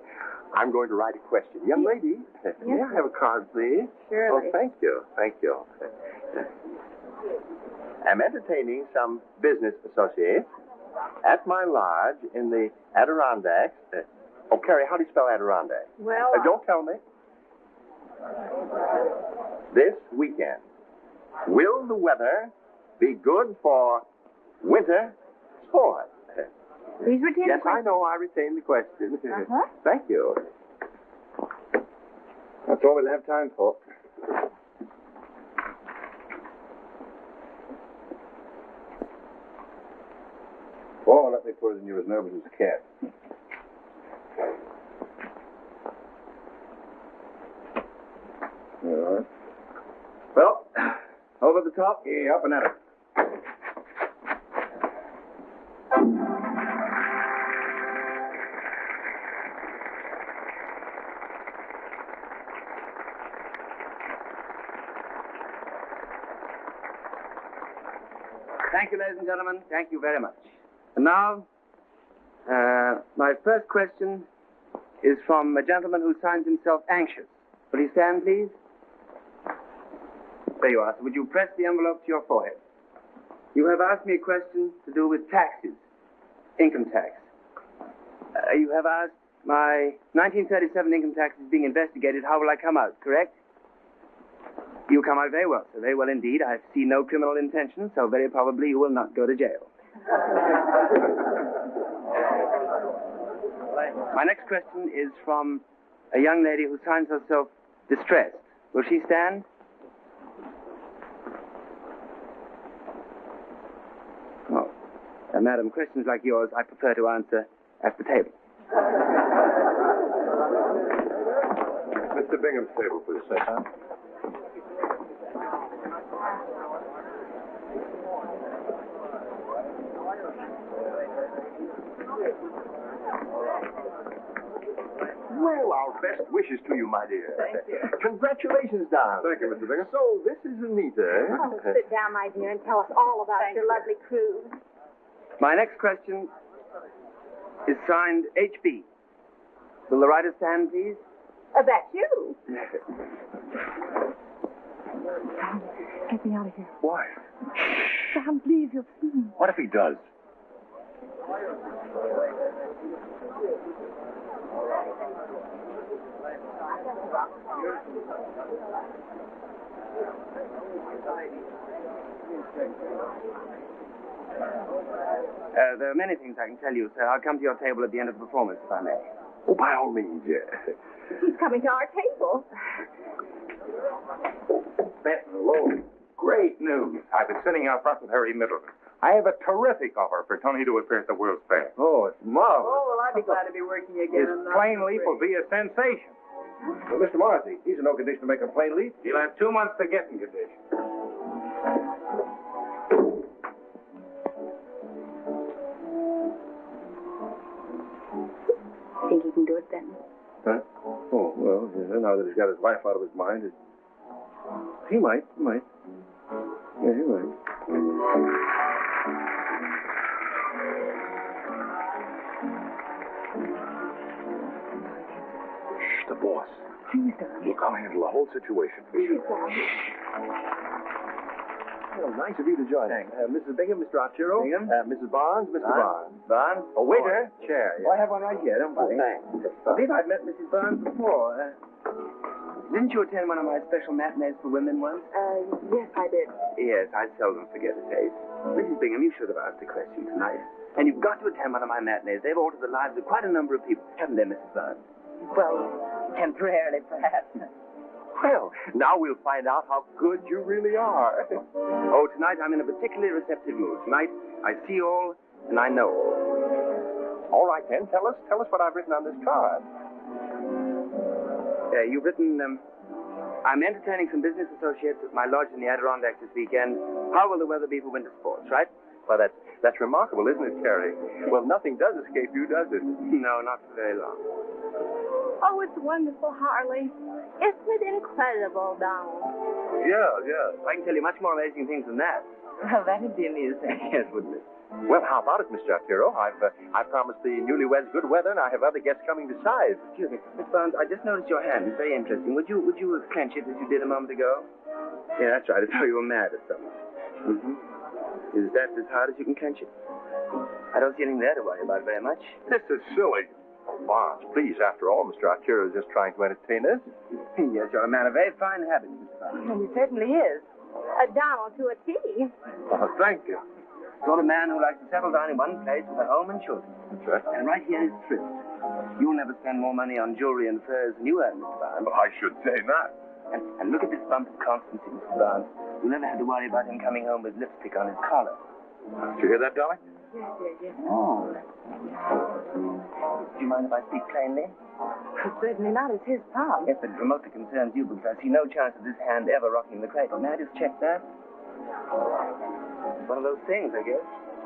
I'm going to write a question. Young lady, may I have a card, please? Surely. Oh, thank you. I'm entertaining some business associates at my lodge in the Adirondacks. Oh, Carrie, how do you spell Adirondack? Well, Don't tell me. This weekend, will the weather be good for winter sport? please retain Yes, the question. I know. I retain the question. Uh-huh. Thank you. That's all we'll have time for. Oh, let me put it in you as nervous as a cat. All right. Well, over the top? Yeah, up and at it. Thank you, ladies and gentlemen. Thank you very much. And now, my first question is from a gentleman who signs himself Anxious. Will you stand, please? There you are. So would you press the envelope to your forehead? You have asked me a question to do with taxes, income tax. You have asked my 1937 income tax is being investigated. How will I come out, correct? You come out very well, sir. Very well indeed. I see no criminal intention, so very probably you will not go to jail. My next question is from a young lady who signs herself Distressed. Will she stand? Oh. Madam, questions like yours I prefer to answer at the table. Mr. Bingham's table, please, sir. Well, our best wishes to you, my dear. Thank you. Congratulations, Don. Thank you, Mr. Bingham. So, this is Anita, eh? Oh, sit down, my dear, and tell us all about your lovely cruise. My next question is signed H.B. Will the writer stand, please? That's you. Don, get me out of here. Why? Don, please, you'll see me. What if he does? There are many things I can tell you, sir. I'll come to your table at the end of the performance, if I may. Oh, by all means, yes. He's coming to our table. Benton, hello. Great news. I've been sitting out front with Harry Middleton. I have a terrific offer for Tony to appear at the World's Fair. Oh, it's marvelous. Oh, well, I'd be glad to be working again. His plane leap will be a sensation. Well, Mr. Marcy, he's in no condition to make a plane leap. He'll have 2 months to get in condition. Think he can do it, Benton? Huh? Oh, well, yeah, now that he's got his wife out of his mind, he might. Yeah, he might. Shh, the boss. Please, Don. Look, I'll handle the whole situation. Please, Don. Well, nice of you to join us. Mrs. Bingham, Mr. Arturo. Bingham. Mrs. Barnes, Mr. Barnes. Barnes? A waiter. Chair. Yeah. Oh, I have one right here, don't worry. Thanks. I believe I've met Mrs. Barnes before. Didn't you attend one of my special matinees for women once? Yes, I did. Yes, I seldom forget a date. Mrs. Bingham, you should have asked a question tonight. And you've got to attend one of my matinees. They've altered the lives of quite a number of people. Haven't they, Mrs. Barnes? Well, temporarily, perhaps. Well, now we'll find out how good you really are. Oh, tonight I'm in a particularly receptive mood. Tonight I see all and I know all. All right, then. Tell us what I've written on this card. You've written, I'm entertaining some business associates at my lodge in the Adirondacks this weekend. How will the weather be for winter sports, right? Well, that's remarkable, isn't it, Terry? Well, nothing does escape you, does it? No, not for very long. Oh, it's wonderful, Harley. Isn't it incredible, Donald? Yeah. I can tell you much more amazing things than that. Well, that'd be amusing. Yes, wouldn't it? Well, how about it, Mr. Arturo? I've promised the newlyweds good weather, and I have other guests coming besides. Excuse me, Miss Barnes, I just noticed your hand. It's very interesting. Would you clench it as you did a moment ago? Yeah, that's right. As though you were mad at someone. Mm-hmm. Is that as hard as you can clench it? I don't see anything there to worry about very much. This is silly. Oh, Barnes, please, after all, Mr. Arturo is just trying to entertain us. Yes, you're a man of very fine habits, Mr. Barnes. And he certainly is. Donald to a T. Oh, thank you. Sort of man who likes to settle down in one place with a home and children. That's right. And right here is thrift. You'll never spend more money on jewelry and furs than you earn, Mr. Barnes. I should say not. And look at this bump of constancy, Mr. Barnes. You'll never have to worry about him coming home with lipstick on his collar. Did you hear that, darling? Yes. Oh. Do you mind if I speak plainly? Certainly not. It's his palm. Yes, but it remotely concerns you because I see no chance of this hand ever rocking the cradle. May I just check that? It's one of those things, I guess.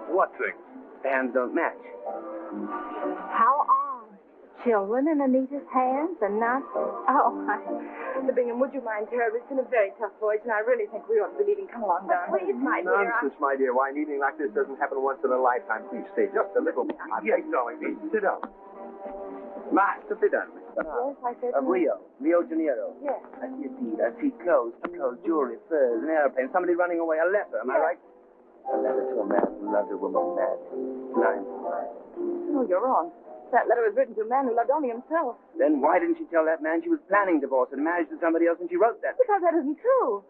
What thing? The hands don't match. How odd. children in Anita's hands and not... Oh, Mr. Bingham, would you mind terribly? It's been a very tough voyage, and I really think we ought to be leaving. Come along, darling. Please, my dear. Nonsense, my dear. Why, an evening like this doesn't happen once in a lifetime. Please stay just a little. Yes, darling, please. Sit down. Master, sit down. Yes, I said... Rio de Janeiro. Yes. I see clothes, jewelry, furs, an airplane, somebody running away, a letter, am I right? A letter to a man who loved a woman mad. No, you're wrong. That letter was written to a man who loved only himself. Then why didn't she tell that man she was planning divorce and marriage to somebody else when she wrote that? Because that isn't true.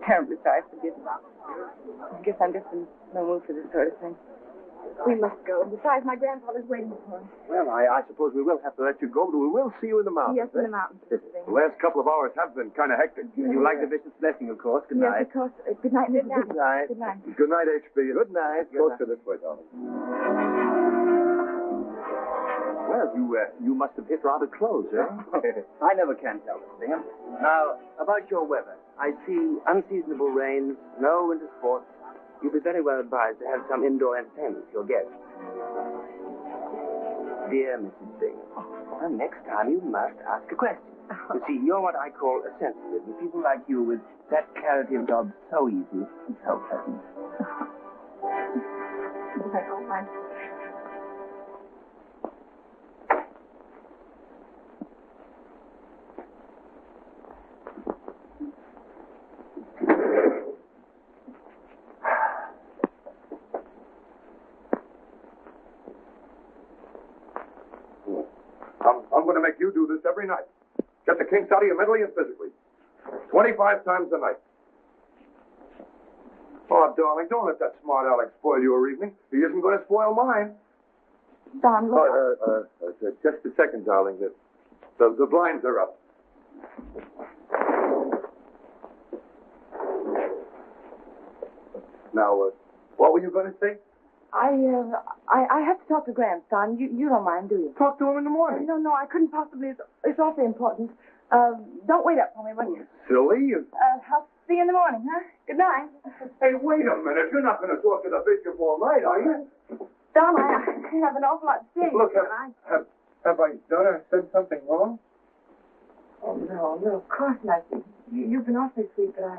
Terribly sorry, forgive me. I guess I'm just in no mood for this sort of thing. We must go. And besides, my grandfather's waiting for us. Well, I suppose we will have to let you go, but we will see you in the mountains. Yes, in the mountains. The last couple of hours have been kind of hectic. You like the bishop's blessing, of course. Good night. Yes, of course. Good night, Mrs. Good night. Good night. Good night, H.B. Good night. Go to this way, darling. Well, you must have hit rather close, eh? I never can tell, Mr. Bingham. Now, about your weather. I see unseasonable rains, no winter sports. You'd be very well advised to have some indoor entertainment with your guests. Dear Mrs. Bingham, well, next time you must ask a question. You see, you're what I call a sensitive, and people like you with that clarity of job so easy and so pleasant. I'm going to make you do this every night. Get the kinks out of you mentally and physically. 25 times a night. Oh, darling, don't let that smart Alex spoil your evening. He isn't going to spoil mine. Don, look. Just a second, darling. The blinds are up. Now, what were you going to say? I have to talk to Gramps, Don. You don't mind, do you? Talk to him in the morning. No, I couldn't possibly. It's awfully important. Don't wait up for me, will you? Silly. I'll see you in the morning, huh? Good night. Hey, wait a minute. You're not going to talk to the bishop all night, are you? Don, I have an awful lot to say. Look, have I done or said something wrong? Oh, no, of course not. You've been awfully sweet, but I...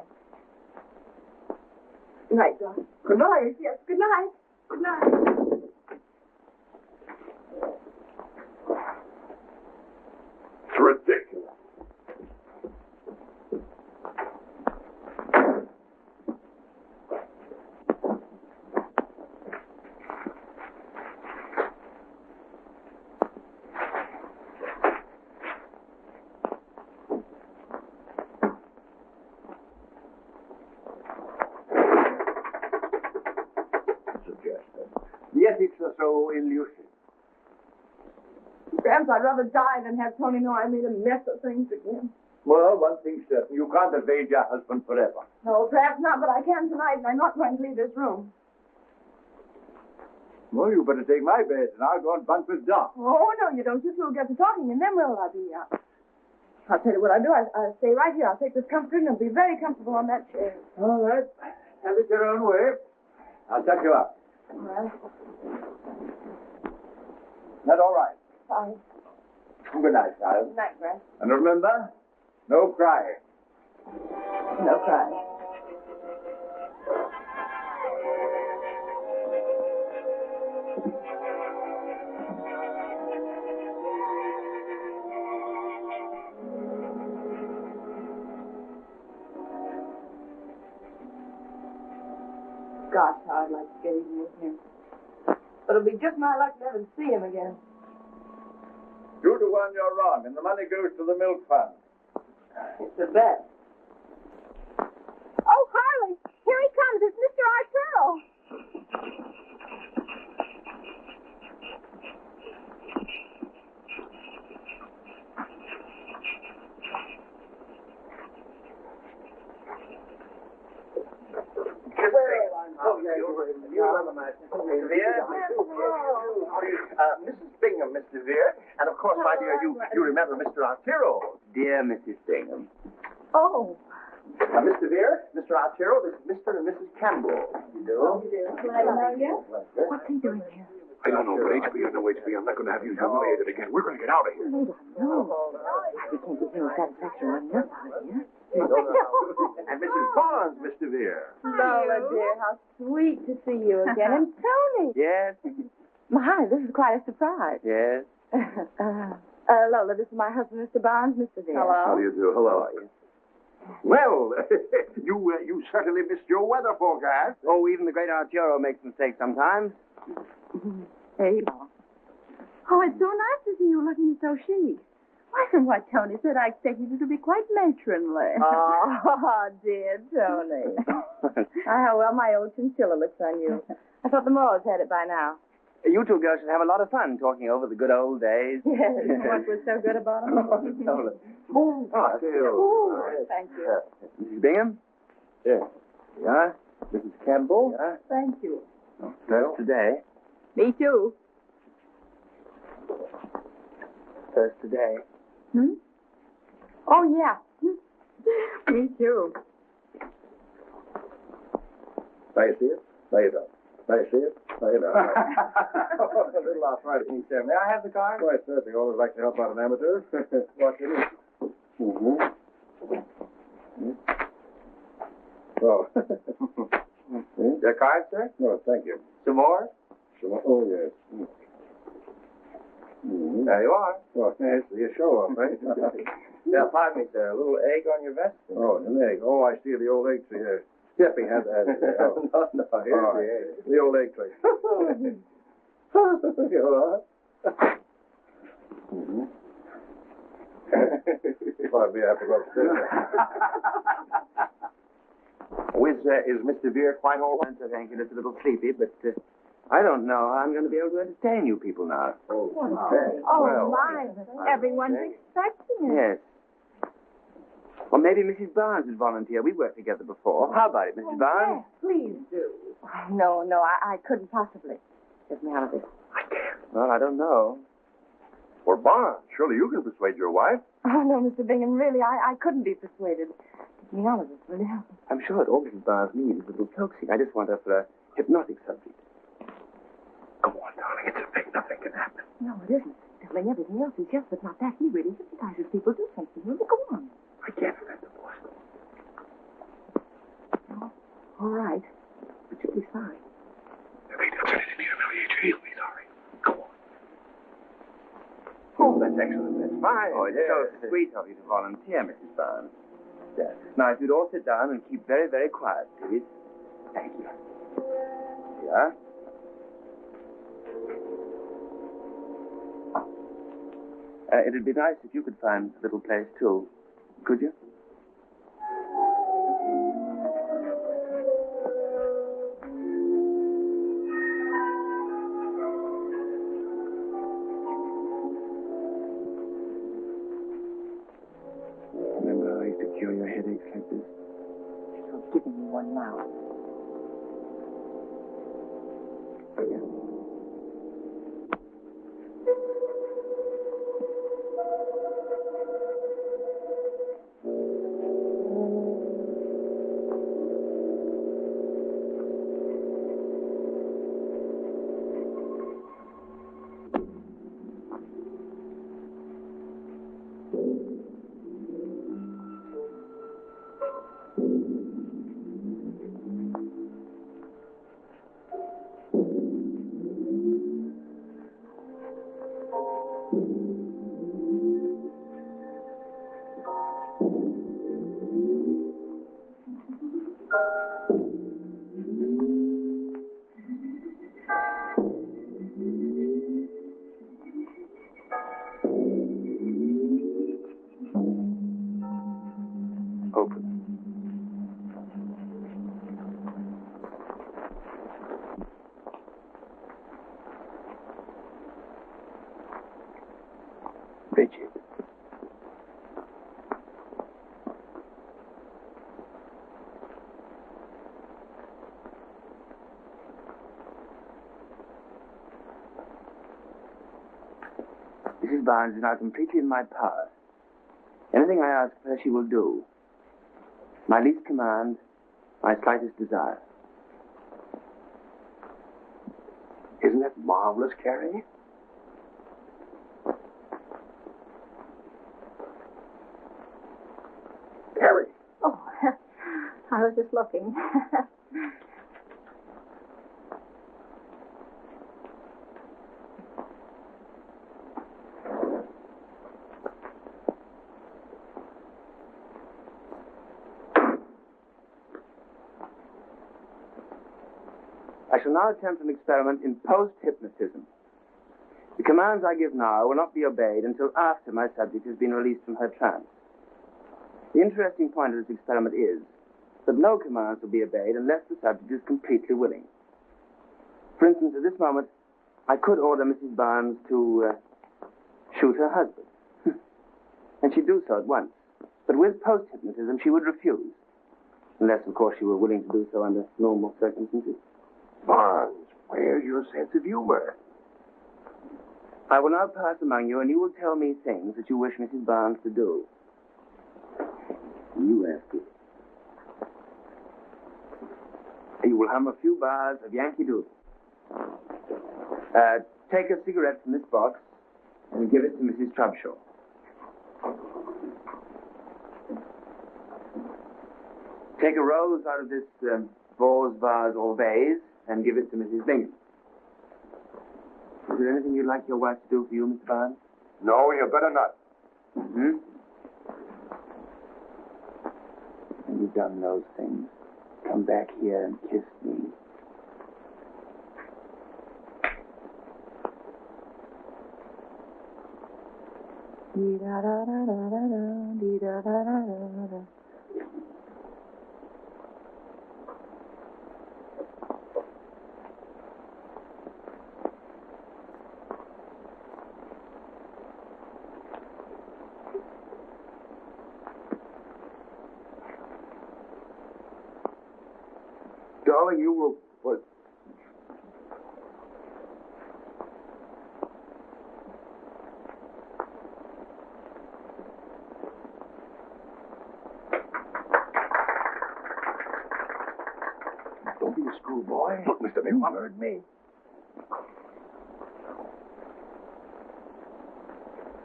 Good night, Don. Good night. Yes, good night. Good night. It's ridiculous. Yes, it's so illusion. Gramps, I'd rather die than have Tony know I made a mess of things again. Well, one thing's certain. You can't evade your husband forever. No, perhaps not, but I can tonight, and I'm not going to leave this room. Well, you better take my bed, and I'll go and bunk with Doc. Oh, no, you don't. You two will get to talking, and then we'll be out. I'll tell you what I'll do. I'll stay right here. I'll take this comforter, and I'll be very comfortable on that chair. All right. Have it your own way. I'll tuck you up. All right. That's all right. Fine. Good night, child. Good night, Gramps. And remember, no crying. No crying. Gosh, how I'd like to get even with him. But it'll be just my luck to never see him again. 2 to 1, you're wrong, and the money goes to the milk fund. It's a bet. Oh, Harley, here he comes. It's Mr. Arturo. Mrs. Bingham, Mr. Veer. And of course, my dear, you remember Mr. Arturo. Dear Mrs. Bingham. Oh. Mr. Veer, Mr. Arturo, this is Mr. and Mrs. Campbell. You do? Can I know you? What's he doing here? No, HB, no, HB. I'm not going to have you humiliated again. We're going to get out of here. No. We can't give him satisfaction running up out here. And Mrs. Barnes, Mr. Veer. Lola, dear, how sweet to see you again. And Tony. Yes? My, this is quite a surprise. Yes? Lola, this is my husband, Mr. Barnes, Mr. Veer. How do you do? Hello. Well, you certainly missed your weather forecast. Oh, even the Great Arturo makes mistakes sometimes. Hey. Oh, it's so nice to see you looking so chic. Why, from what Tony said, I expected you to be quite matronly. Oh, dear Tony. How well my old chinchilla looks on you. I thought the Moors had it by now. You two girls should have a lot of fun talking over the good old days. Yes, what was so good about them? Thank you. Mrs. Bingham? Yes. Yeah. Mrs. Campbell? Yeah. Thank you. First today. Me too. First today. Hmm? Oh, yeah. Me too. Now you see it? Now you don't. Now you see it? Now you don't. A little arthritis. May I have the card? Why, certainly. Always like to help out an amateur. Watch it. Oh. Your card, sir? No, thank you. Some more? Oh, yes. There you are. Oh, yes, you show off, right? Yeah, pardon me, sir. A little egg on your vest? Oh, an egg. Oh, I see the old egg tree here. Stepping had that. Oh. No, here's the egg. The old egg tree. You all right? Pardon me, I have to go upstairs. Is Mr. Veer quite all right? Thank you. Just a little sleepy, but I don't know how I'm going to be able to entertain you people now. Oh, My. Everyone's expecting it. Yes. Or maybe Mrs. Barnes would volunteer. We worked together before. How about it, Mrs. Barnes? Yes, please do. No, I couldn't possibly. Get me out of this. Well, I don't know. Or Barnes. Surely you can persuade your wife. Oh, no, Mr. Bingham, really, I couldn't be persuaded. Get me out of this, will you? I'm sure that all Mrs. Barnes needs is a little coaxing. I just want her for a hypnotic subject. Come on, darling. It's a fake. Nothing can happen. No, it isn't. Telling everything else is yes, but not that. He really hypnotizes people do something. Will you go on? I can't let the boss go. Oh, all right. But you'll be sorry. If he does anything to humiliate you, he'll be sorry. Go on. Oh, that's excellent. That's fine. Oh, it's so sweet of you to volunteer, Mrs. Barnes. Yes. Now, if you'd all sit down and keep very, very quiet, please. Thank you. Yeah? It'd be nice if you could find a little place, too. Could you? Remember how I used to cure your headaches like this? You're giving me one now. Bridget. Mrs. Barnes is now completely in my power. Anything I ask her, she will do. My least command, my slightest desire. Isn't that marvelous, Carrie? Carrie! Oh, I was just looking. I shall now attempt an experiment in post-hypnotism. The commands I give now will not be obeyed until after my subject has been released from her trance. The interesting point of this experiment is that no commands will be obeyed unless the subject is completely willing. For instance, at this moment, I could order Mrs. Barnes to shoot her husband. And she'd do so at once. But with post-hypnotism, she would refuse. Unless, of course, she were willing to do so under normal circumstances. Barnes, where's your sense of humor? I will now pass among you, and you will tell me things that you wish Mrs. Barnes to do. You ask it. You will hum a few bars of Yankee Doodle. Take a cigarette from this box and give it to Mrs. Trubshaw. Take a rose out of this vase or vase and give it to Mrs. Bingham. Is there anything you'd like your wife to do for you, Mr. Barnes? No, you better not. Mm-hmm. When you've done those things, come back here and kiss me. Dee-da-da-da-da-da-da, dee-da-da-da-da-da. Darling, you will... What? Don't be a schoolboy. Look, Mr. Niven, you heard me.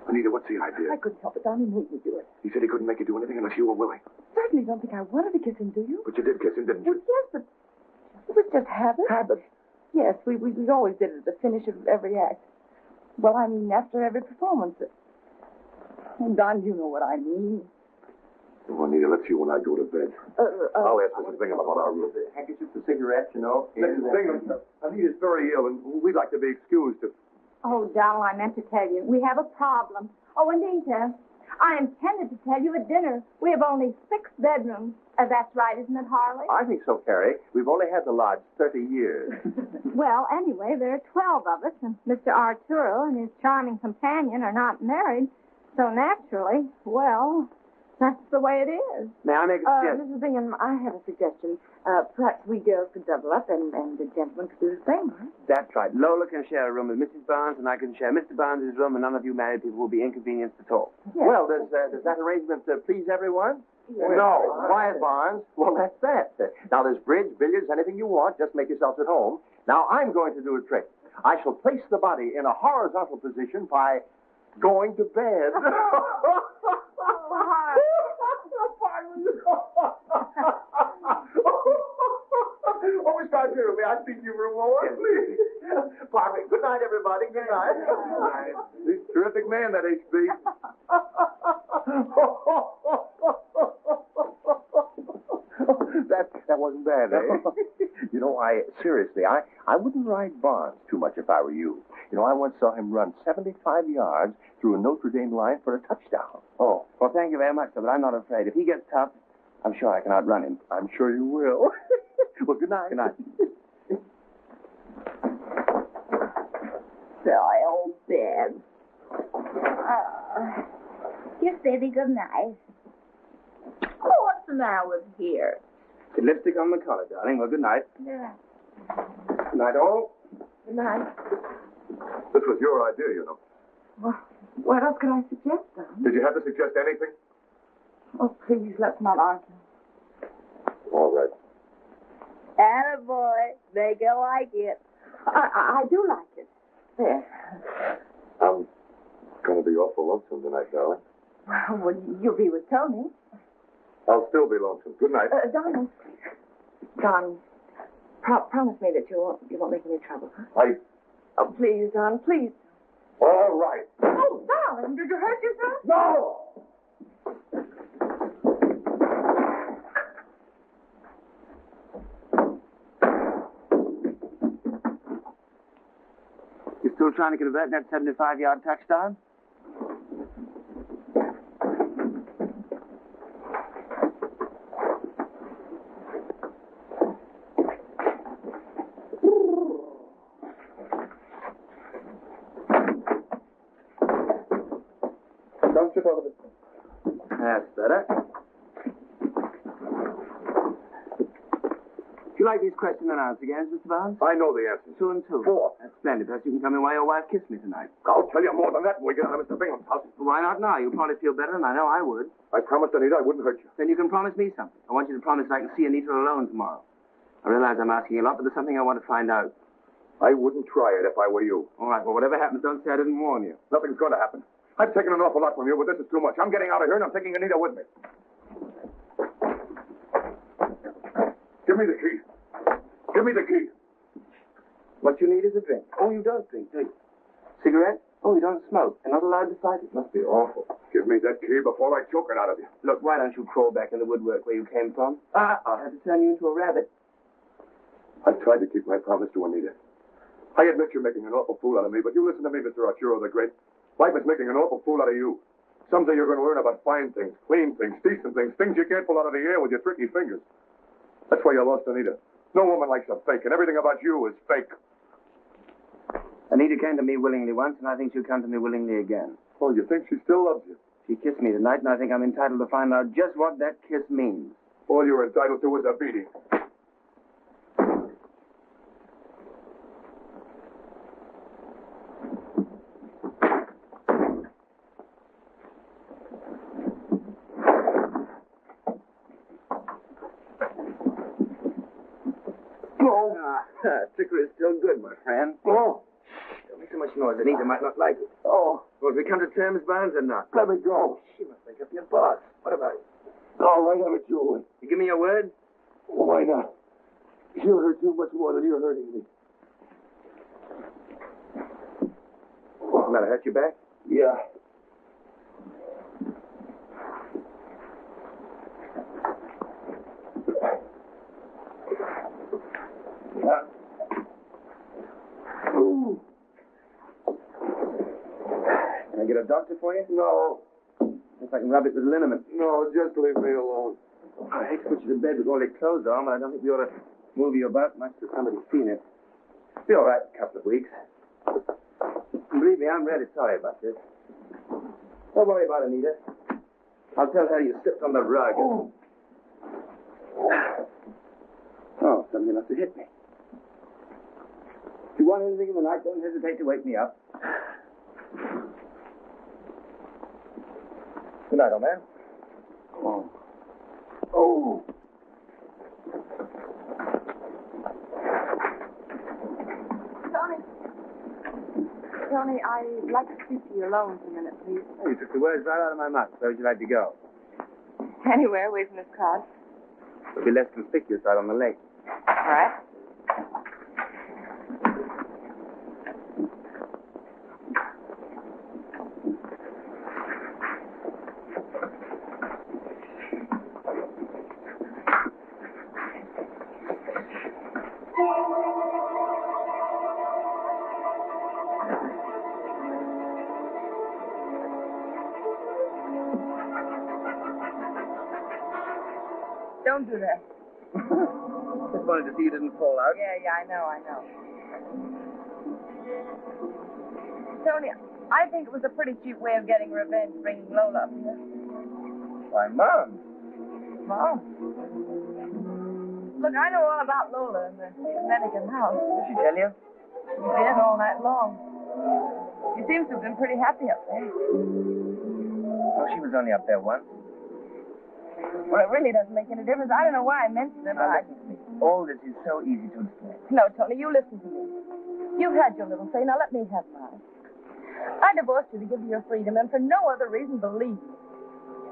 Anita, what's the idea? I couldn't help it, Donnie made me do it. He said he couldn't make you do anything unless you were willing. Certainly don't think I wanted to kiss him, do you? But you did kiss him, didn't Well, you? yes, but it was just habit. Habit? Yes, we always did it at the finish of every act. Well, I mean, after every performance. Oh, Don, you know what I mean. Well, Anita, let's see when I go to bed. I'll ask Mrs. Bingham about our room. Handkerchief for cigarettes, you know. Mrs. Bingham, Anita's very ill, and we'd like to be excused. Oh, Donald, I meant to tell you. We have a problem. Oh, Anita, I intended to tell you at dinner. We have only 6 bedrooms. That's right, isn't it, Harley? I think so, Carrie. We've only had the lodge 30 years. Well, anyway, there are 12 of us, and Mr. Arturo and his charming companion are not married. So naturally, well, that's the way it is. May I make a suggestion? Mrs. Bingham, I have a suggestion. Perhaps we girls could double up and the gentleman could do the same, right? That's right. Lola can share a room with Mrs. Barnes, and I can share Mr. Barnes' room, and none of you married people will be inconvenienced at all. Yes. Well, does that arrangement please everyone? Yes. No. Quiet, Barnes. Well, that's that. Now, there's bridge, billiards, anything you want. Just make yourselves at home. Now, I'm going to do a trick. I shall place the body in a horizontal position by going to bed. Oh, Mr. Arturo, may I speak to you for a moment, please? Pardon me. Good night, everybody. Good night. Good night. He's a terrific man, that H.B. That wasn't bad, eh? You know, seriously, I wouldn't ride Barnes too much if I were you. You know, I once saw him run 75 yards through a Notre Dame line for a touchdown. Oh, well, thank you very much, sir, but I'm not afraid. If he gets tough, I'm sure I can outrun him. I'm sure you will. Well, good night. Good night. Silly old bed. Yes, baby, good night. Oh, what's the matter with here? The lipstick on the collar, darling. Well, good night. Yeah. Good night, all. Good night. This was your idea, you know. Well, what else could I suggest, Don? Did you have to suggest anything? Oh, please, let's not argue. All right. Attaboy. Make it like it. I do like it. There. I'm going to be awful lonesome tonight, darling. Well, you'll be with Tony. I'll still be lonesome. Good night. Darling. Don, promise me that you won't make any trouble, huh? Oh, please, Don, please. all right. Oh, darling, did you hurt yourself? No! You still trying to convert that 75-yard touchdown? Don't you talk about That's better. Do you like these question and answer games, Mr. Barnes? I know the answers. 2 and 2. 4. That's splendid. Perhaps you can tell me why your wife kissed me tonight. I'll tell you more than that when we get out of Mr. Bingham's house. Why not now? You'll probably feel better, and I know I would. I promised Anita I wouldn't hurt you. Then you can promise me something. I want you to promise I can see Anita alone tomorrow. I realize I'm asking a lot, but there's something I want to find out. I wouldn't try it if I were you. All right, well, whatever happens, don't say I didn't warn you. Nothing's going to happen. I've taken an awful lot from you, but this is too much. I'm getting out of here, and I'm taking Anita with me. Give me the key. Give me the key. What you need is a drink. Oh, you don't drink, do you? Cigarette? Oh, you don't smoke. You're not allowed to fight it. Must be awful. Give me that key before I choke it out of you. Look, why don't you crawl back in the woodwork where you came from? I'll have to turn you into a rabbit. I've tried to keep my promise to Anita. I admit you're making an awful fool out of me, but you listen to me, Mr. Arturo the Great. Life is making an awful fool out of you. Someday you're going to learn about fine things, clean things, decent things, things you can't pull out of the air with your tricky fingers. That's why you lost Anita. No woman likes a fake, and everything about you is fake. Anita came to me willingly once, and I think she'll come to me willingly again. Oh, you think she still loves you? She kissed me tonight, and I think I'm entitled to find out just what that kiss means. All you're entitled to is a beating. Trickery is still good, my friend. Oh. Don't make so much noise. Anita might not like it. Oh. Will we come to terms, Barnes, or not? Let me go. She must think up your boss. What about it? All right, have it your way. You give me your word? Oh, why not? She'll hurt you much more than you're hurting me. What's the matter? Hurt your back? Yeah. Ooh. Can I get a doctor for you? No. If I can rub it with liniment. No, just leave me alone. I hate to put you to bed with all your clothes on, but I don't think we ought to move you about much till somebody's seen it. Be all right in a couple of weeks. And believe me, I'm really sorry about this. Don't worry about Anita. I'll tell her you slipped on the rug. Oh. Oh, something must have hit me. If you want anything in the night, don't hesitate to wake me up. Good night, old man. Oh. Oh. Tony, I'd like to speak to you alone for a minute, please. Oh, you took the words right out of my mouth. Where would you like to go? Anywhere away from this crowd. It'll be less conspicuous out on the lake. All right. Don't do that. Just wanted to see you didn't fall out. Yeah, I know. Tony, I think it was a pretty cheap way of getting revenge, bringing Lola up here. Why, Mom. Mom? Look, I know all about Lola and the Dominican house. Did she tell you? She did all night long. She seems to have been pretty happy up there. Oh, she was only up there once. Well, it really doesn't make any difference. I don't know why I mentioned it, but All this is so easy to explain. No, Tony, you listen to me. You've had your little say. Now let me have mine. I divorced you to give you your freedom, and for no other reason, believe me.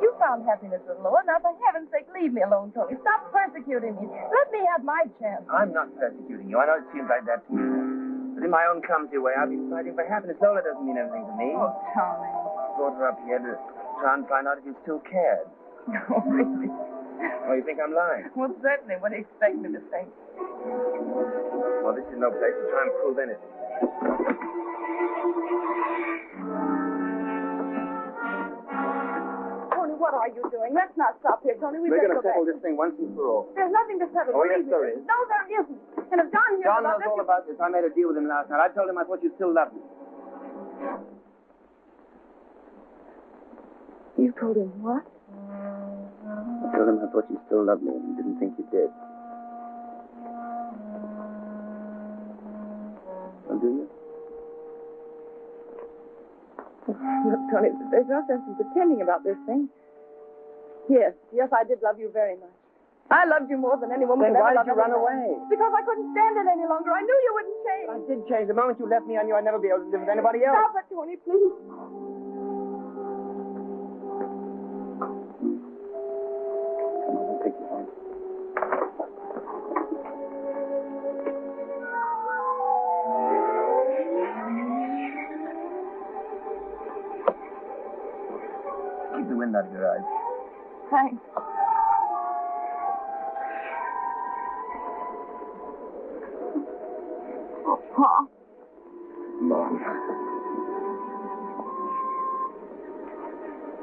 You found happiness with Lois. Now, for heaven's sake, leave me alone, Tony. Stop persecuting me. Let me have my chance. I'm not persecuting you. I know it seems like that to you. But in my own clumsy way, I've been fighting for happiness. Lola doesn't mean anything to me. Oh, Tony. Brought her up here to try and find out if you still cared. Oh, really? Oh, you think I'm lying? Well, certainly. What do you expect me to think? Well, this is no place to try and prove anything. Tony, what are you doing? Let's not stop here, Tony. We're going to settle this thing once and for all. There's nothing to settle. Oh, yes, believe me. there is. No, there isn't. And if Don hears John about knows this... all about this. I made a deal with him last night. I told him I thought you still loved me. You told him what? I told him I thought you still loved me and didn't think you did. Well, do you? Look, Tony, there's no sense in pretending about this thing. Yes, I did love you very much. I loved you more than any woman Then could why ever did you love run anybody. away? Because I couldn't stand it any longer. I knew you wouldn't change. I did change. The moment you left me, I knew I'd never be able to live with anybody else. Stop it, Tony, please. Come on, I'll take you home. Keep the wind out of your eyes. Thanks. Pa. Mom.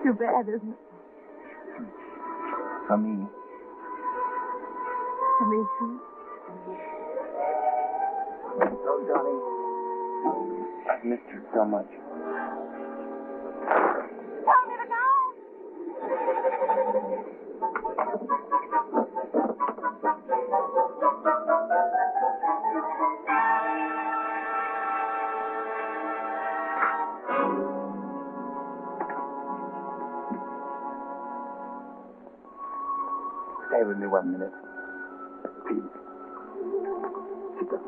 Too bad, isn't it? For me. For me, too. Oh, darling. I've missed you so much. Tell me to go! Stay with me 1 minute. Please. Sit down.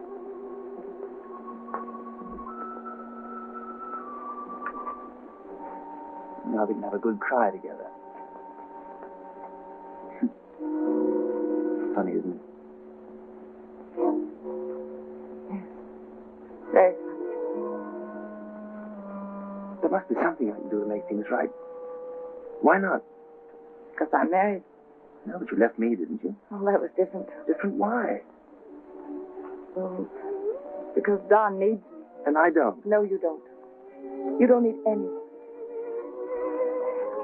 Now we can have a good cry together. Funny, isn't it? Very There must be something I can do to make things right. Why not? Because I'm married. No, but you left me, didn't you? Oh, that was different. Different why? Oh, because Don needs me. And I don't. No, you don't. You don't need anyone.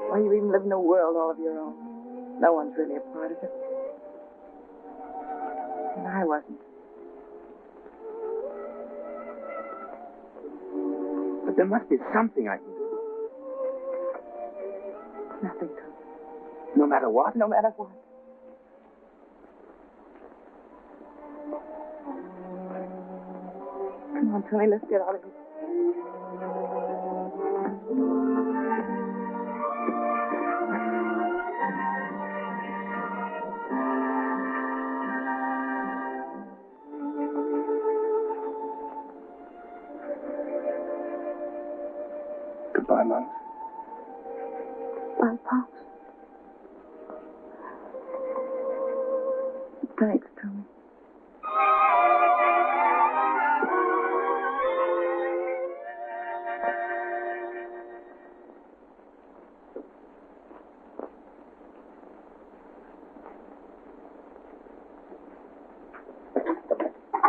Why, you even live in a world all of your own. No one's really a part of it. And I wasn't. But there must be something I can do. Nothing to. No matter what? No matter what. Come on, Tony, let's get out of here. Goodbye, Mom. Bye, Pops. Thanks, Tony.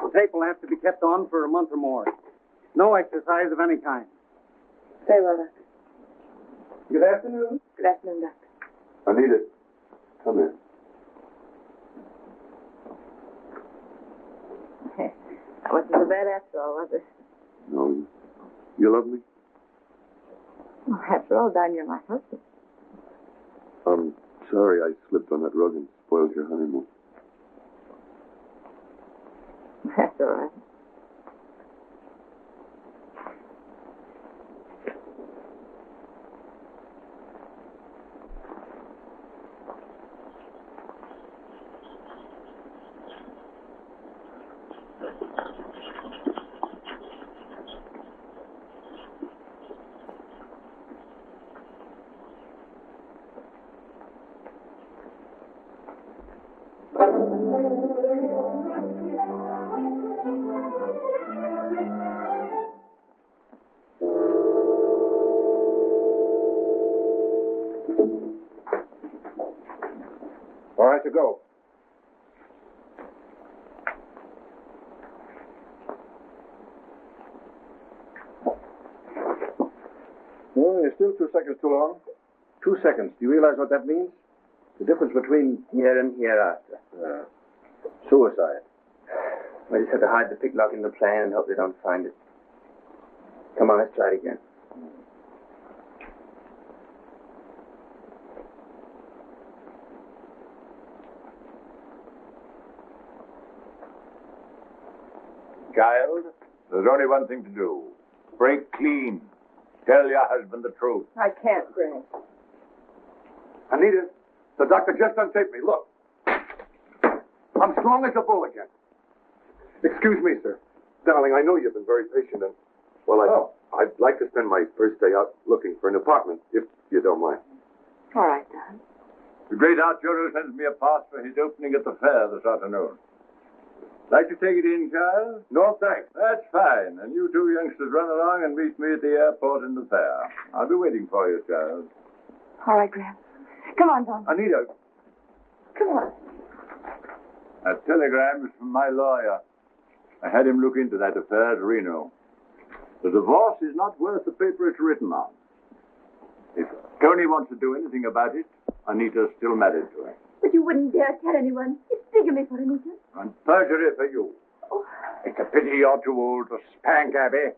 The tape will have to be kept on for a month or more. No exercise of any kind. Very well, Doctor. Good afternoon. Good afternoon, Doctor. Anita, come here. That wasn't so bad after all, was it? No. You love me? Well, after all, Don, you're my husband. I'm sorry I slipped on that rug and spoiled your honeymoon. That's all right. All right to go. Well, you're still 2 seconds too long. 2 seconds. Do you realize what that means? The difference between Here and hereafter. suicide. I just have to hide the picklock in the plane and hope they don't find it. Come on, let's try it again. Child, there's only one thing to do. Break clean. Tell your husband the truth. I can't, Granny. Anita, the doctor just untaped me. Look. I'm strong as a bull again. Excuse me, sir. Darling, I know you've been very patient and, well, I'd like to spend my first day out looking for an apartment, if you don't mind. All right, Don. The Great Arturo sends me a pass for his opening at the fair this afternoon. Like to take it in, Charles? No, thanks. That's fine. And you two youngsters run along and meet me at the airport in the fair. I'll be waiting for you, Charles. All right, Gramps. Come on, Don. Anita. Come on. That telegram is from my lawyer. I had him look into that affair at Reno. The divorce is not worth the paper it's written on. If Tony wants to do anything about it, Anita's still married to him. But you wouldn't dare tell anyone. It's bigamy for Anita. And perjury for you. Oh. It's a pity you're too old to spank, Abby.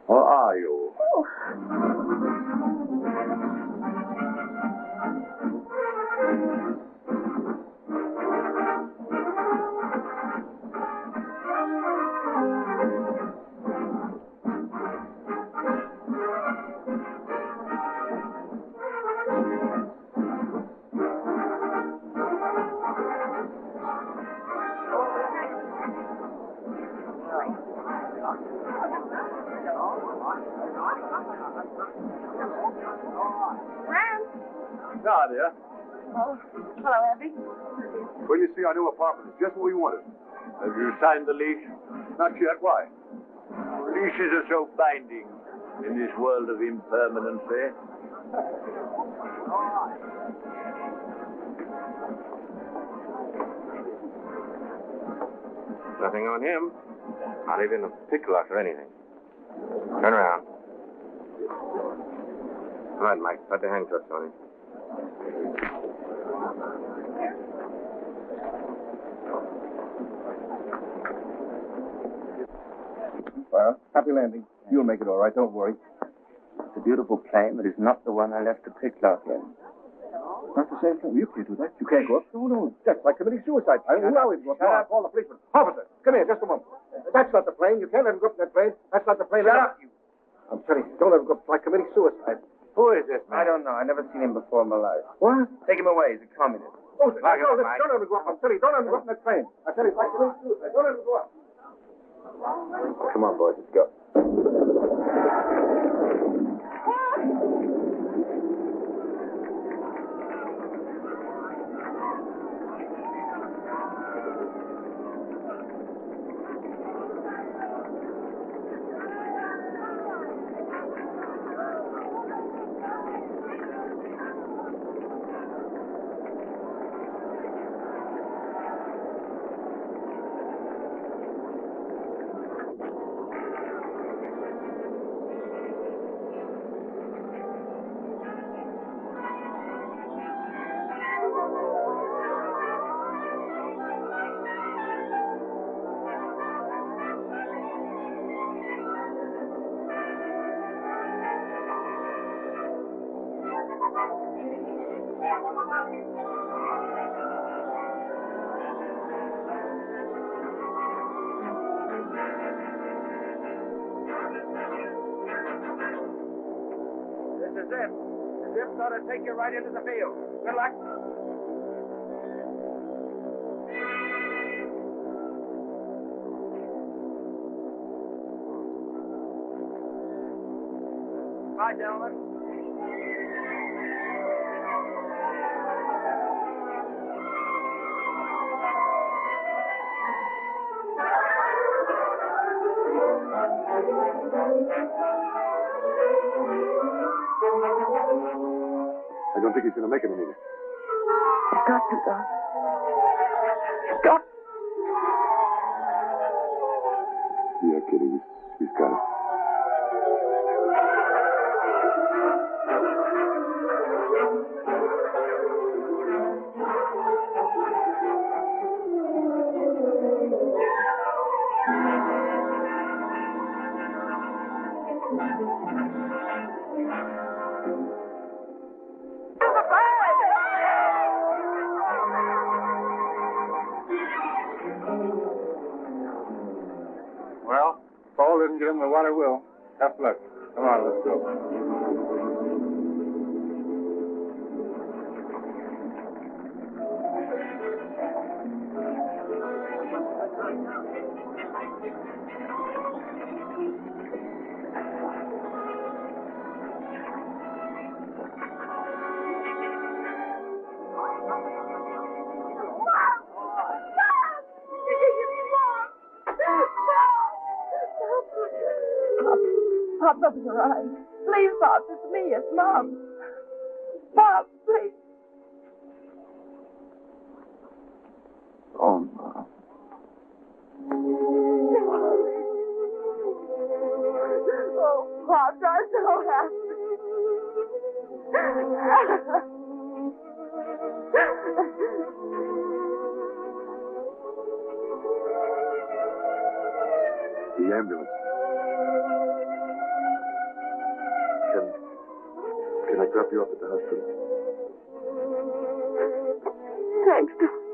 Or are you? Oh. Nadia. Oh, hello, Abby. When you see our new apartment, it's just what we wanted. Have you signed the lease? Not yet. Why? Leases are so binding in this world of impermanency. Nothing on him. Not even a picklock or anything. Turn around. All right, Mike. Put the handcuffs on him. Well, happy landing. You'll make it all right. Don't worry. It's a beautiful plane, but it's not the one I left the picklock in. Not the same thing. You can't do that. You can't go up. No. That's like committing suicide. I will always go up. Shut up. Call the policeman. Officer, come here just a moment. That's not the plane. You can't let him go up in that plane. That's not the plane. Shut up, you. I'm telling you, don't let him go up. It's like committing suicide. Who is this man? I don't know. I've never seen him before in my life. What? Take him away. He's a communist. Oh, don't let him go up. I'm telling you, don't let him go up in that plane. I tell you, it's like committing suicide. Don't let him go up. Come on, boys. Let's go. This is it. The zip's going to take you right into the field. Good luck. Bye, gentlemen. I don't think he's going to make it, Anita. He's got to, Doc. He's got to. Yeah, Kitty, he's got it. Well, Paul didn't get in the water will. Tough luck. Come on, let's go. Pop, Papa's all right. Please, Pop, it's me. It's Mom. Pop, please. Oh, Mom. Oh, Pop, I'm so The ambulance. Can I drop you off at the hospital? happy. Thanks, Doc.